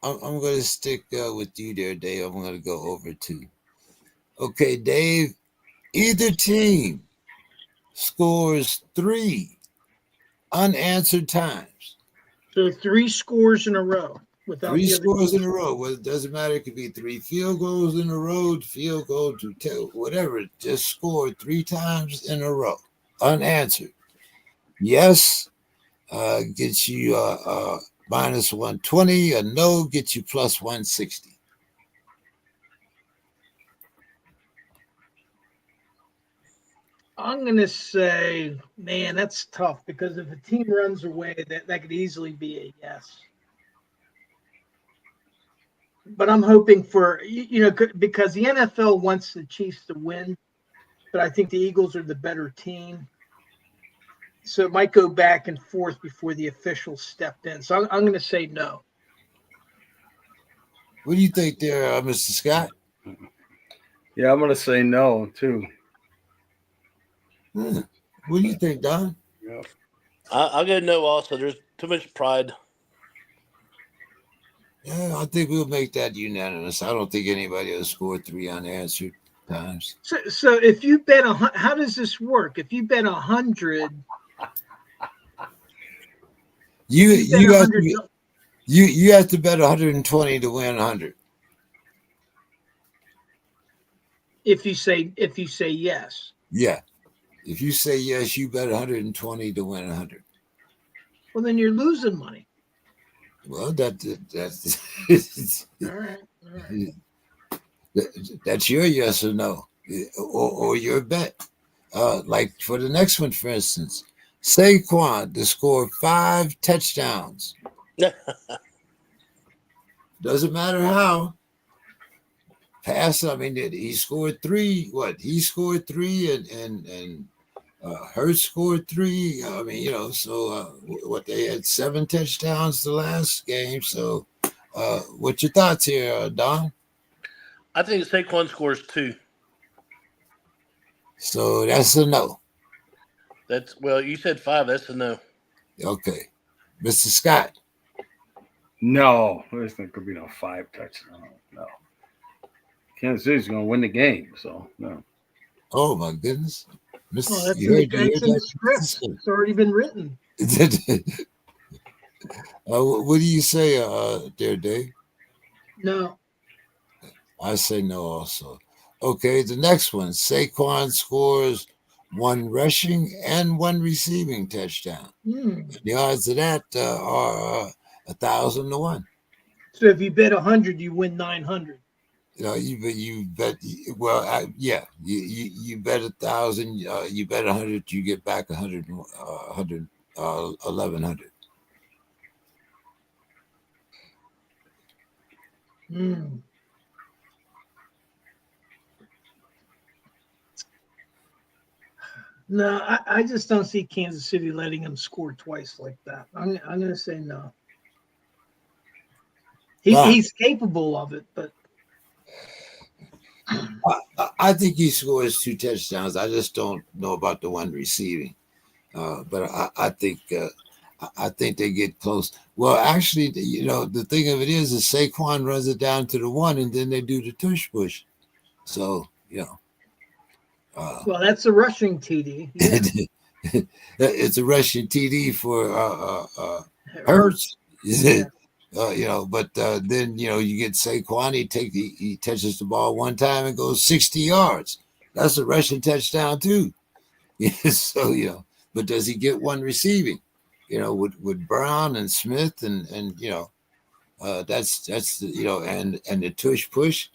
I'm going to stick with you there, Dave. I'm going to go over too. Okay, Dave. Either team scores 3 unanswered times. So 3 scores in a row. Without 3 scores in a row. Well, it doesn't matter. It could be 3 field goals in a row, field goal to whatever. Just score 3 times in a row, unanswered. Yes, gets you minus 120. A no gets you plus 160. I'm going to say, man, that's tough because if a team runs away, that could easily be a yes. But I'm hoping for, because the NFL wants the Chiefs to win, but I think the Eagles are the better team. So it might go back and forth before the officials stepped in. So I'm going to say no. What do you think there, Mr. Scott? Yeah, I'm going to say no, too. What do you think, Don? Yeah. I'll go no also. There's too much pride. Yeah, I think we'll make that unanimous. I don't think anybody will score 3 unanswered times. So if you bet how does this work? If you bet 100, you have to bet 120 to win 100. If you say yes. Yeah. If you say yes, you bet 120 to win 100. Well, then you're losing money. Well, that's All right. that's your yes or no, or your bet. Like for the next one, for instance, Saquon to score 5 touchdowns. Doesn't matter how. Pass. I mean, he scored 3. What he scored 3, and Hurts scored 3. I mean, so what they had 7 touchdowns the last game. So, what's your thoughts here, Don? I think Saquon scores 2. So that's a no. You said 5. That's a no. Okay, Mr. Scott. No, there's not going to be no 5 touchdowns. No. Kansas City's going to win the game, so no. Oh my goodness, Well, that's in the script. It's already been written. What do you say, there, Dave? No. I say no also. Okay, the next one. Saquon scores 1 rushing and 1 receiving touchdown. The odds of that are 1,000 to 1. So if you bet 100, you win 900. You bet. Well, yeah. You bet 1,000. You bet 100. You get back 100. 1,100. No, I just don't see Kansas City letting him score twice like that. I'm going to say no. He's capable of it, but I think he scores 2 touchdowns. I just don't know about the 1 receiving. But I think they get close. Well, actually, the thing of it is Saquon runs it down to the 1, and then they do the tush push. So well, that's a rushing TD. Yeah. It's a rushing TD for Hurts. Yeah. But then you get Saquon. He touches the ball 1 time and goes 60 yards. That's a rushing touchdown too. So but does he get 1 receiving? With Brown and Smith and that's and the tush push.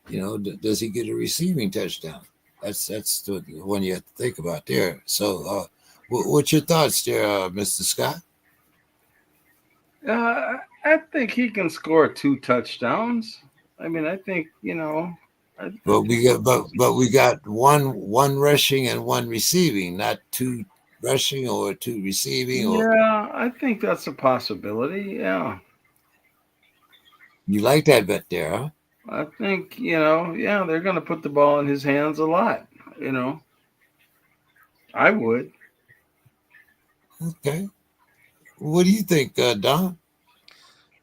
Does he get a receiving touchdown? That's the one you have to think about there. So, what's your thoughts there, Mr. Scott? I think he can score 2 touchdowns. I mean, I think But we got one rushing and 1 receiving, not 2 rushing or 2 receiving. Yeah, I think that's a possibility. Yeah. You like that bet there, huh? I think they're going to put the ball in his hands a lot. I would. Okay. What do you think, Don?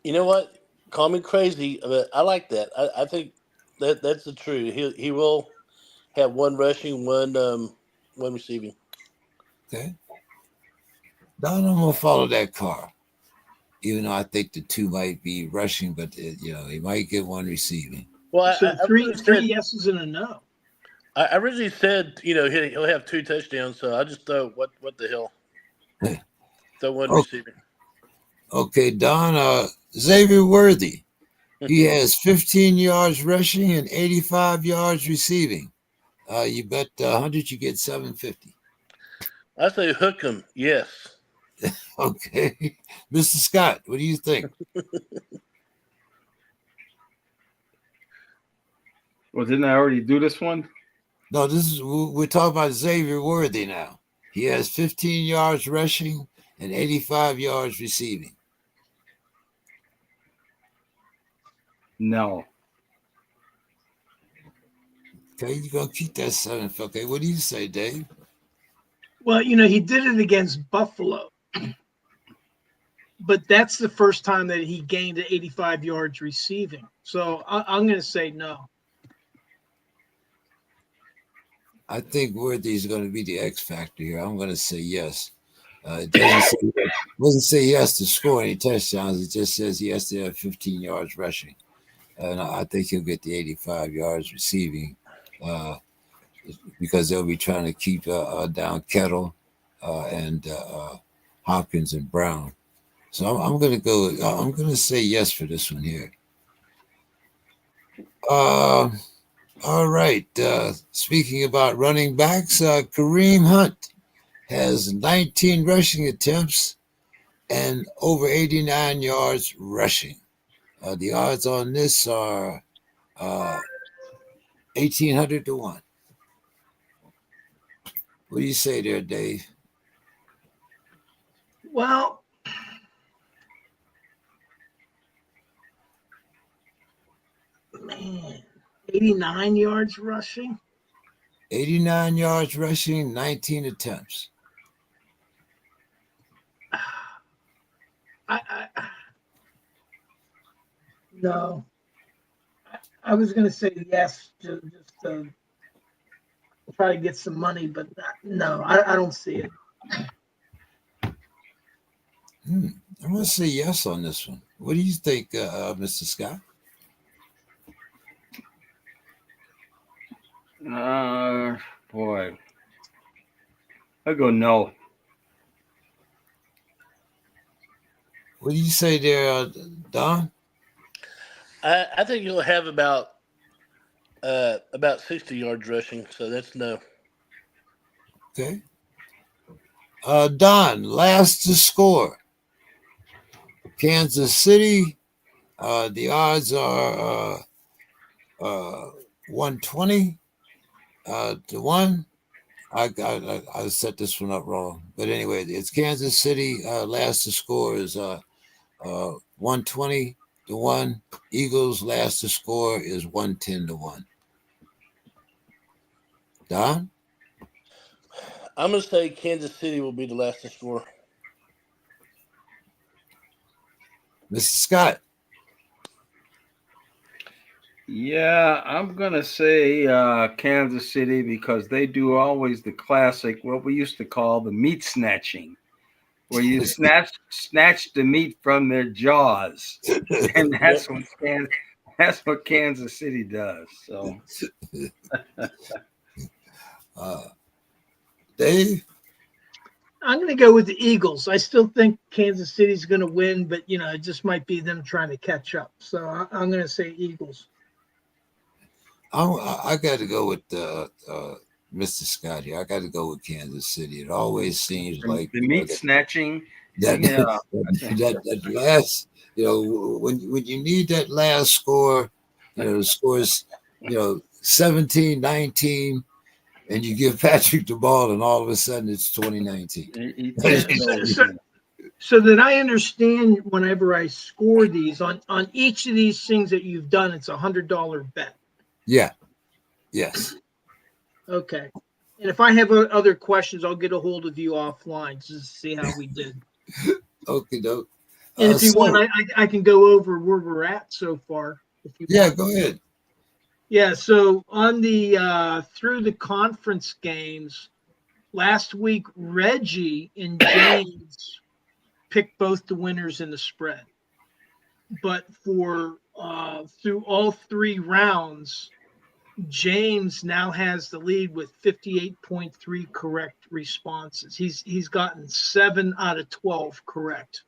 You know what? Call me crazy, but I like that. I think that's the truth. He will have 1 rushing, 1 receiving. Okay. Don, I'm gonna follow that car. Even though I think the 2 might be rushing, but he might get 1 receiving. Well, so three yeses and a no. I originally said he'll have 2 touchdowns, so I just thought what the hell. Throw 1 receiving. Okay, Don, Xavier Worthy. He has 15 yards rushing and 85 yards receiving. You bet 100, you get 750. I say hook 'em. Yes. Okay. Mr. Scott, what do you think? Well, didn't I already do this one? No, we're talking about Xavier Worthy now. He has 15 yards rushing and 85 yards receiving. No. Okay, you're going to keep that 750. Okay, what do you say, Dave? Well, he did it against Buffalo, but that's the first time that he gained 85 yards receiving. So I'm going to say no. I think Worthy is going to be the X factor here. I'm going to say yes. It doesn't say he has to score any touchdowns. It just says he has to have 15 yards rushing. And I think he'll get the 85 yards receiving because they'll be trying to keep down Kettle and Hopkins and Brown. So I'm going to go. I'm going to say yes for this one here. All right. Speaking about running backs, Kareem Hunt has 19 rushing attempts and over 89 yards rushing. The odds on this are 1,800 to 1. What do you say there, Dave? Well, man, 89 yards rushing. 89 yards rushing, 19 attempts. No. I was going to say yes, just to try to get some money, but no, I don't see it. I'm going to say yes on this one. What do you think, Mr. Scott? Boy. I'll go no. What do you say there, Don? I think he'll have about 60 yards rushing, so that's no. Okay. Don, last to score. Kansas City. The odds are 120 to 1. I set this one up wrong. But anyway, it's Kansas City. Last to score is 120 to 1. Eagles last to score is 110 to 1. Don? I'm going to say Kansas City will be the last to score. Mr. Scott? Yeah, I'm going to say Kansas City because they do always the classic, what we used to call the meat snatching, where you snatch the meat from their jaws. And that's what Kansas City does. So, Dave? I'm going to go with the Eagles. I still think Kansas City's going to win, but it just might be them trying to catch up. So I'm going to say Eagles. I got to go with Mr. Scott here. I got to go with Kansas City. It always seems like the meat snatching. That, Yeah. that last, when you need that last score, the scores, 17-19, and you give Patrick the ball, and all of a sudden it's 2019. So that I understand, whenever I score these on each of these things that you've done, it's $100 bet. Yeah. Yes. Okay. And if I have other questions, I'll get a hold of you offline just to see how we did. Okay, dope. And if you want, I can go over where we're at so far. If you want. Go ahead. Yeah. So on the through the conference games last week, Reggie and James picked both the winners in the spread. But for through all 3 rounds, James now has the lead with 58.3 correct responses. He's gotten 7 out of 12 correct.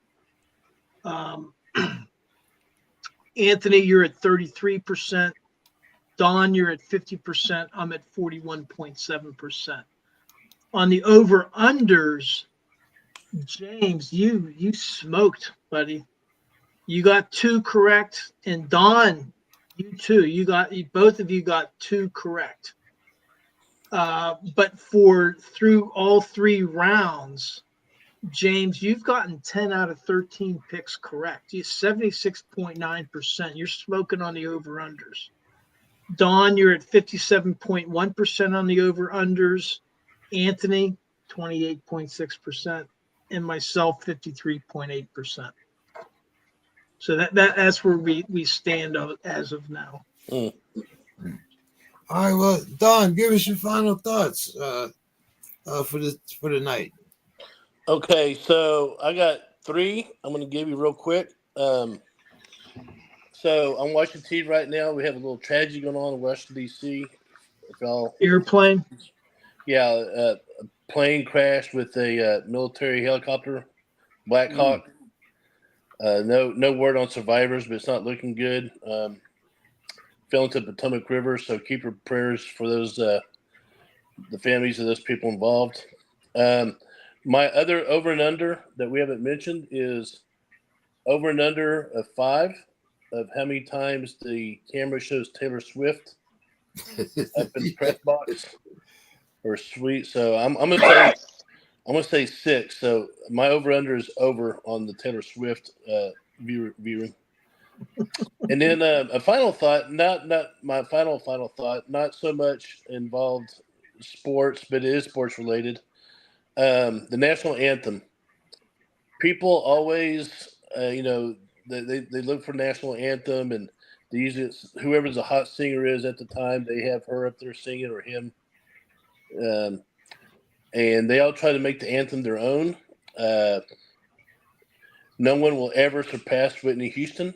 Anthony, you're at 33%. Don, you're at 50%. I'm at 41.7%. On the over-unders, James, you smoked, buddy. You got 2 correct, and Don, you too. Both of you got 2 correct. But through all 3 rounds, James, you've gotten 10 out of 13 picks correct. You're 76.9%. You're smoking on the over-unders. Don, you're at 57.1% on the over-unders. Anthony, 28.6%. And myself, 53.8%. So that's where we stand as of now. All right, well, Don, give us your final thoughts for the night. Okay, so I got 3. I'm going to give you real quick. So I'm watching TV right now. We have a little tragedy going on in Washington, D.C. If y'all, Airplane? Yeah, a plane crashed with a military helicopter, Black Hawk. No word on survivors, but it's not looking good. Fell into the Potomac River, so keep your prayers for those the families of those people involved. My other over and under that we haven't mentioned is over and under of 5 of how many times the camera shows Taylor Swift up in the press box or suite. So I'm gonna say 6. So my over under is over on the Taylor Swift viewing. And then a final thought, not my final thought, not so much involved sports, but it is sports related. The national anthem. People always, they look for national anthem, and they usually whoever the hot singer is at the time, they have her up there singing or him, and they all try to make the anthem their own. No one will ever surpass Whitney Houston.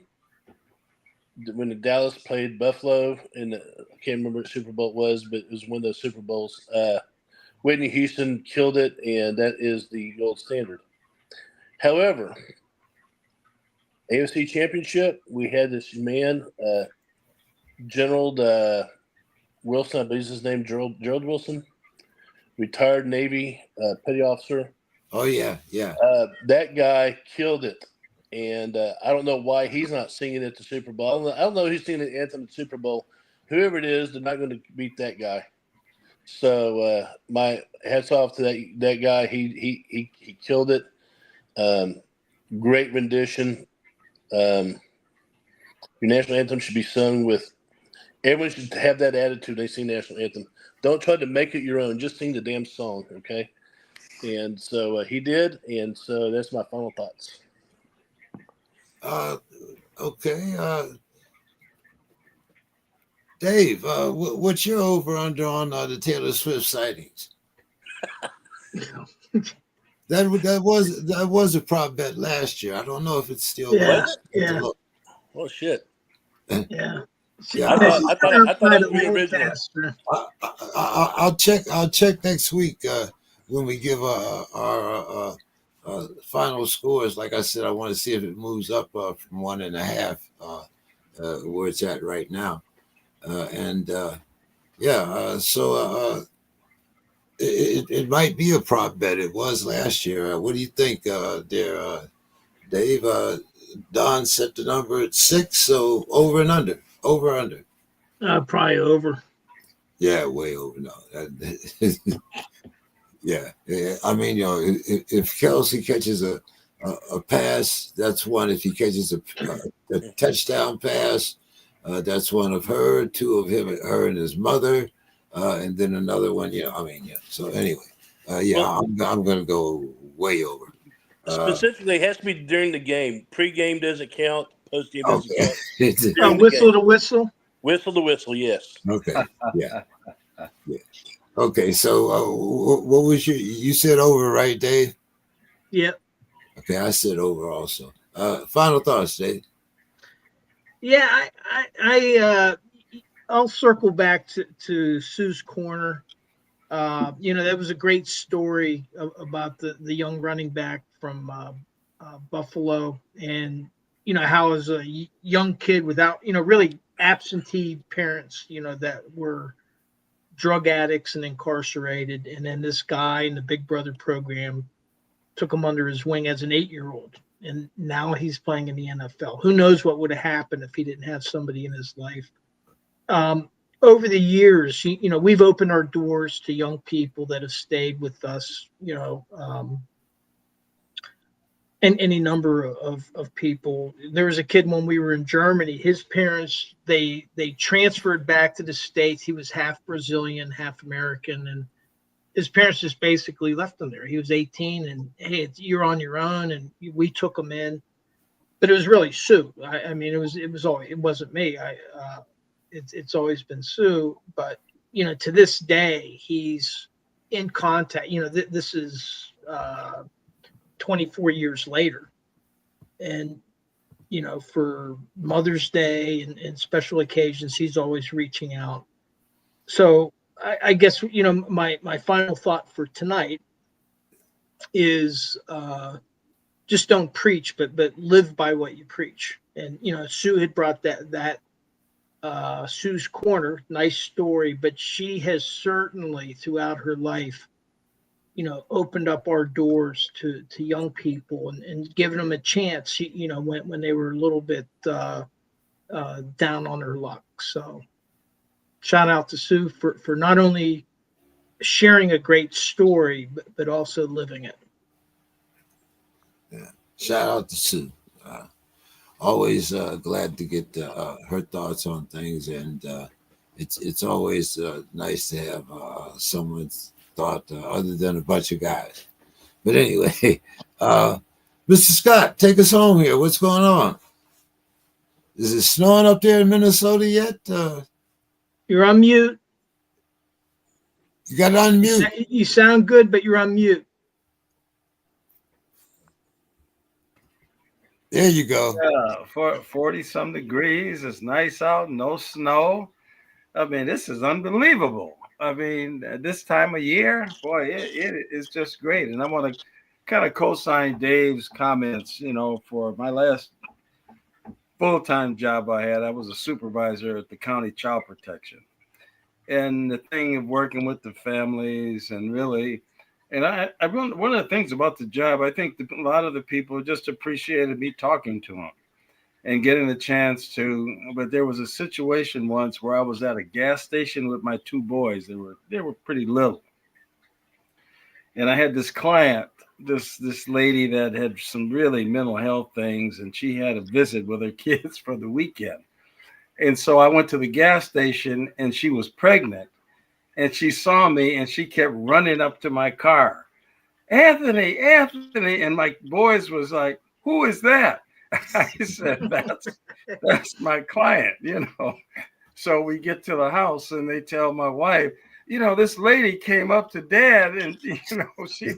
When the Dallas played Buffalo, and I can't remember what Super Bowl it was, but it was one of those Super Bowls. Whitney Houston killed it, and that is the gold standard. However, AFC Championship, we had this man, General Wilson, I believe his name, Gerald Wilson, retired Navy petty officer. Oh, yeah. That guy killed it. And I don't know why he's not singing at the Super Bowl. I don't know who's singing the anthem at the Super Bowl. Whoever it is, they're not going to beat that guy. So my hats off to that guy. He killed it. Great rendition. Your national anthem should be sung with. Everyone should have that attitude. They sing national anthem. Don't try to make it your own. Just sing the damn song, okay? And so he did. And so that's my final thoughts. Okay. Dave, what's your over under on the Taylor Swift sightings? That was a prop bet last year. I don't know if it's still was. Yeah. Oh shit. Yeah. I thought it was the original. I'll check next week when we give our final scores. Like I said, I want to see if it moves up from 1.5 where it's at right now. So it might be a prop bet. It was last year. What do you think there, Dave? Don set the number at 6, so over and under. Over under. Probably over. Yeah, way over. No. Yeah. I mean, if Kelsey catches a pass, that's one. If he catches a touchdown pass, that's one of her. 2 of him, her and his mother, and then another one. So anyway, I'm going to go way over. Specifically, it has to be during the game. Pre-game doesn't count. Post-game doesn't count. Whistle to whistle? Whistle to whistle, yes. Okay, yeah. Okay, so what was you said over, right, Dave? Yep. Okay, I said over also. Final thoughts, Dave? Yeah, I'll circle back to Sue's Corner. That was a great story about the young running back from Buffalo, and how as a young kid without really absentee parents, that were drug addicts and incarcerated, and then this guy in the Big Brother program took him under his wing as an 8-year-old, and now he's playing in the NFL. Who knows what would have happened if he didn't have somebody in his life. Over the years, we've opened our doors to young people that have stayed with us, and any number of people. There was a kid when we were in Germany. His parents, they transferred back to the States. He was half Brazilian, half American, and his parents just basically left him there. He was 18, and hey, you're on your own, and we took him in. But it was really Sue. I mean, it wasn't me. It's always been Sue. But to this day, he's in contact. This is 24 years later, and for Mother's Day and special occasions, he's always reaching out. So I guess my final thought for tonight is just don't preach, but live by what you preach. And Sue had brought that Sue's Corner, nice story, but she has certainly throughout her life opened up our doors to young people and given them a chance, when they were a little bit down on their luck. So shout out to Sue for not only sharing a great story, but also living it. Yeah. Shout out to Sue. Always glad to get her thoughts on things, and it's always nice to have someone's thought other than a bunch of guys. But anyway, Mr. Scott, take us home here. What's going on? Is it snowing up there in Minnesota yet? You're on mute. You got it on mute. You sound good, but you're on mute. There you go. Yeah, for 40-some degrees. It's nice out, no snow. I mean, this is unbelievable. I mean, this time of year, boy, it is just great. And I want to kind of co-sign Dave's comments. For my last full-time job I had, I was a supervisor at the county child protection. And the thing of working with the families and really, and I one of the things about the job, I think a lot of the people just appreciated me talking to them and getting the chance to. But there was a situation once where I was at a gas station with my 2 boys. They were pretty little, and I had this client, this lady that had some really mental health things, and she had a visit with her kids for the weekend. And so I went to the gas station, and she was pregnant, and she saw me, and she kept running up to my car. Anthony, and my boys was like, "Who is that?" I said, that's my client, So we get to the house, and they tell my wife, this lady came up to Dad, and she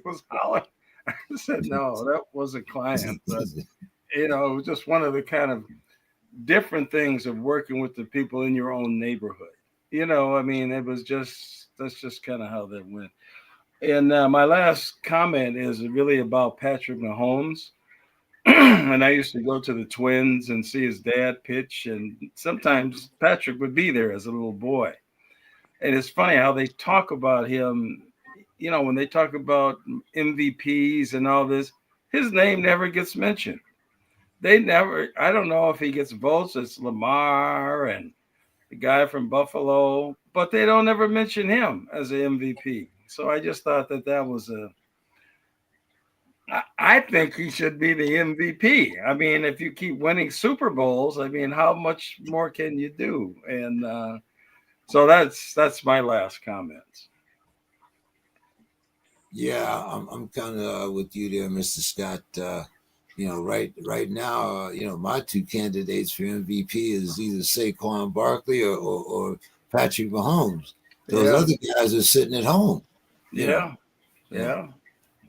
was hollering. I said, no, that was a client, but it was just one of the kind of different things of working with the people in your own neighborhood. I mean, that's just kind of how that went. And my last comment is really about Patrick Mahomes. And I used to go to the Twins and see his dad pitch, and sometimes Patrick would be there as a little boy. And it's funny how they talk about him, when they talk about MVPs and all this, his name never gets mentioned. I don't know if he gets votes. It's Lamar and the guy from Buffalo, but they don't ever mention him as an MVP. So I just thought that was I think he should be the MVP. I mean, if you keep winning Super Bowls, I mean, how much more can you do? And so that's my last comments. Yeah, I'm kind of with you there, Mr. Scott. Right now, my 2 candidates for MVP is either Saquon Barkley or Patrick Mahomes. Those other guys are sitting at home. Yeah.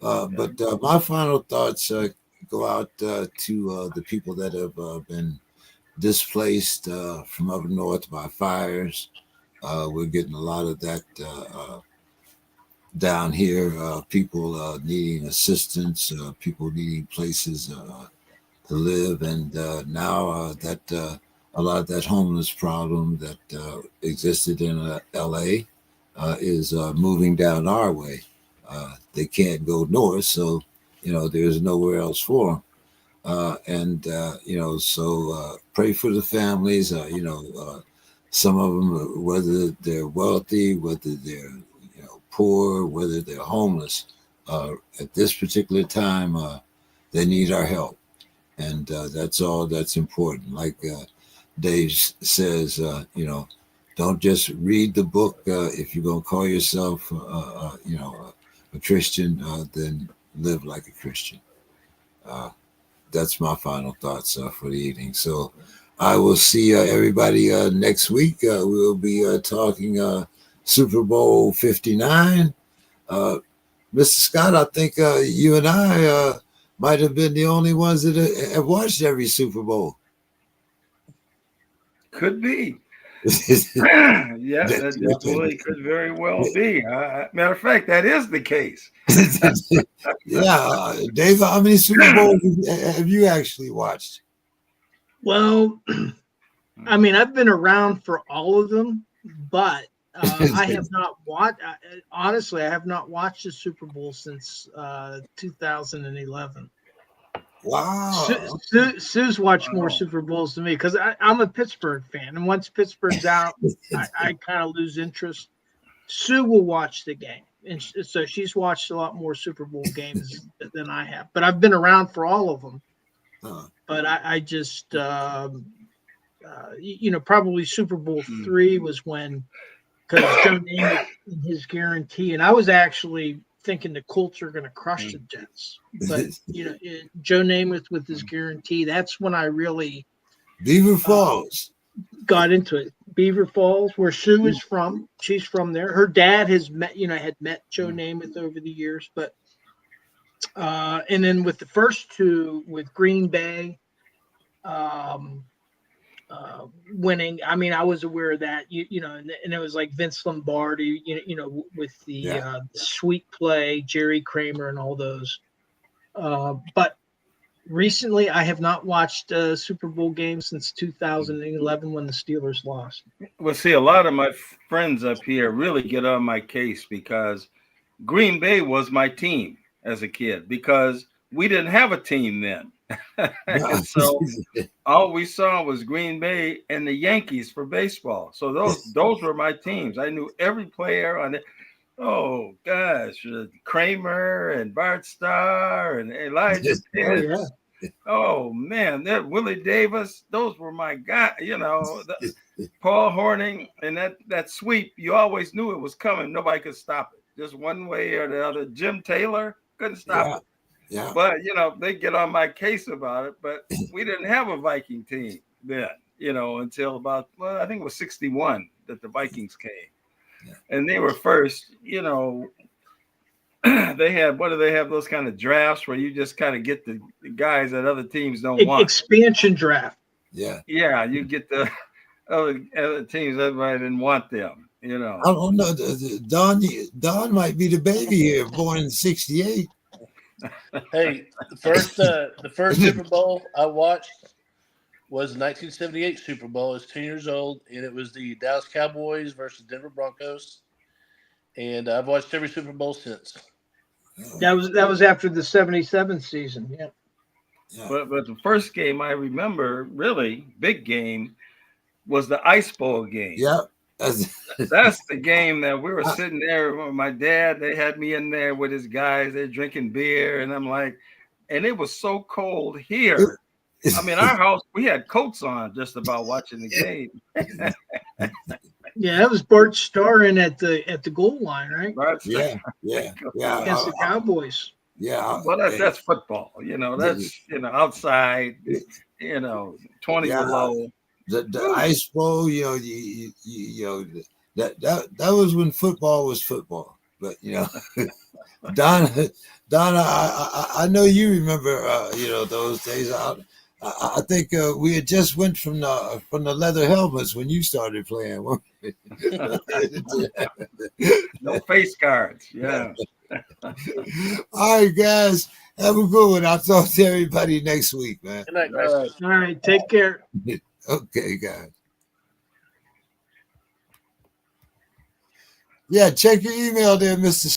But my final thoughts go out to the people that have been displaced from up north by fires. We're getting a lot of that down here, people needing assistance, people needing places to live, and now that a lot of that homeless problem that existed in LA is moving down our way. They can't go north, so there's nowhere else for them. So pray for the families. Some of them, whether they're wealthy, whether they're poor, whether they're homeless, at this particular time, they need our help, and that's all that's important. Like Dave says, don't just read the book. If you're gonna call yourself, a Christian, then live like a Christian. That's my final thoughts for the evening. So I will see everybody next week. We'll be talking Super Bowl 59. Mr. Scott, I think you and I might have been the only ones that have watched every Super Bowl. Could be. Yeah, that definitely could very well be. Matter of fact, that is the case. Yeah, Dave, how many Super Bowls have you actually watched? Well, I mean, I've been around for all of them, but I have not watched. Honestly, I have not watched a Super Bowl since 2011. Wow. Sue's watched more Super Bowls than me because I'm a Pittsburgh fan, and once Pittsburgh's out, I kind of lose interest. Sue will watch the game, and so she's watched a lot more Super Bowl games than I have. But I've been around for all of them. But I just, probably Super Bowl III was when, because Joe Namath and his guarantee, and I was actually thinking the Colts are going to crush the Jets, but Joe Namath with his guarantee, that's when I really Beaver Falls got into it. Beaver Falls, where Sue is from, she's from there. Her dad has met Joe Namath over the years, but and then with the first two, with Green Bay winning, I mean, I was aware of that, and it was like Vince Lombardi, with the sweet play, Jerry Kramer, and all those. But recently, I have not watched a Super Bowl game since 2011 when the Steelers lost. Well, see, a lot of my friends up here really get on my case because Green Bay was my team as a kid because we didn't have a team then. And so all we saw was Green Bay and the Yankees for baseball. So those were my teams. I knew every player on it. Oh gosh, Kramer and Bart Starr and Elijah Pitt. Oh man, that Willie Davis. Those were my guys. Paul Hornung and that sweep. You always knew it was coming. Nobody could stop it. Just one way or the other. Jim Taylor couldn't stop it. Yeah. But they get on my case about it. But we didn't have a Viking team then, until about, I think it was 61 that the Vikings came. Yeah. And they were first, they had, what do they have, those kind of drafts where you just kind of get the guys that other teams don't want. Expansion draft. Yeah. Yeah, you get the other teams, everybody didn't want them, I don't know. Don might be the baby here, born in 68. Hey, the first Super Bowl I watched was the 1978 Super Bowl. I was 10 years old, and it was the Dallas Cowboys versus Denver Broncos. And I've watched every Super Bowl since. That was after the 77 season, yeah. But the first game I remember, really big game, was the Ice Bowl game. Yeah. That's the game that we were sitting there with my dad. They had me in there with his guys. They're drinking beer, and I'm like, and it was so cold here. I mean, our house, we had coats on just about watching the game. Yeah, that was Bart Starr in at the goal line, right? Yeah. Against the Cowboys. Yeah. Well, that's football. That's outside. 20 below. The Ice Bowl, that was when football was football. But Don, I know you remember, those days. I think we had just went from the leather helmets when you started playing. No face guards. Yeah. All right, guys. Have a good one. I'll talk to everybody next week, man. Good night, All guys. right. All right, take care. Okay, guys. Yeah, check your email there, Mr.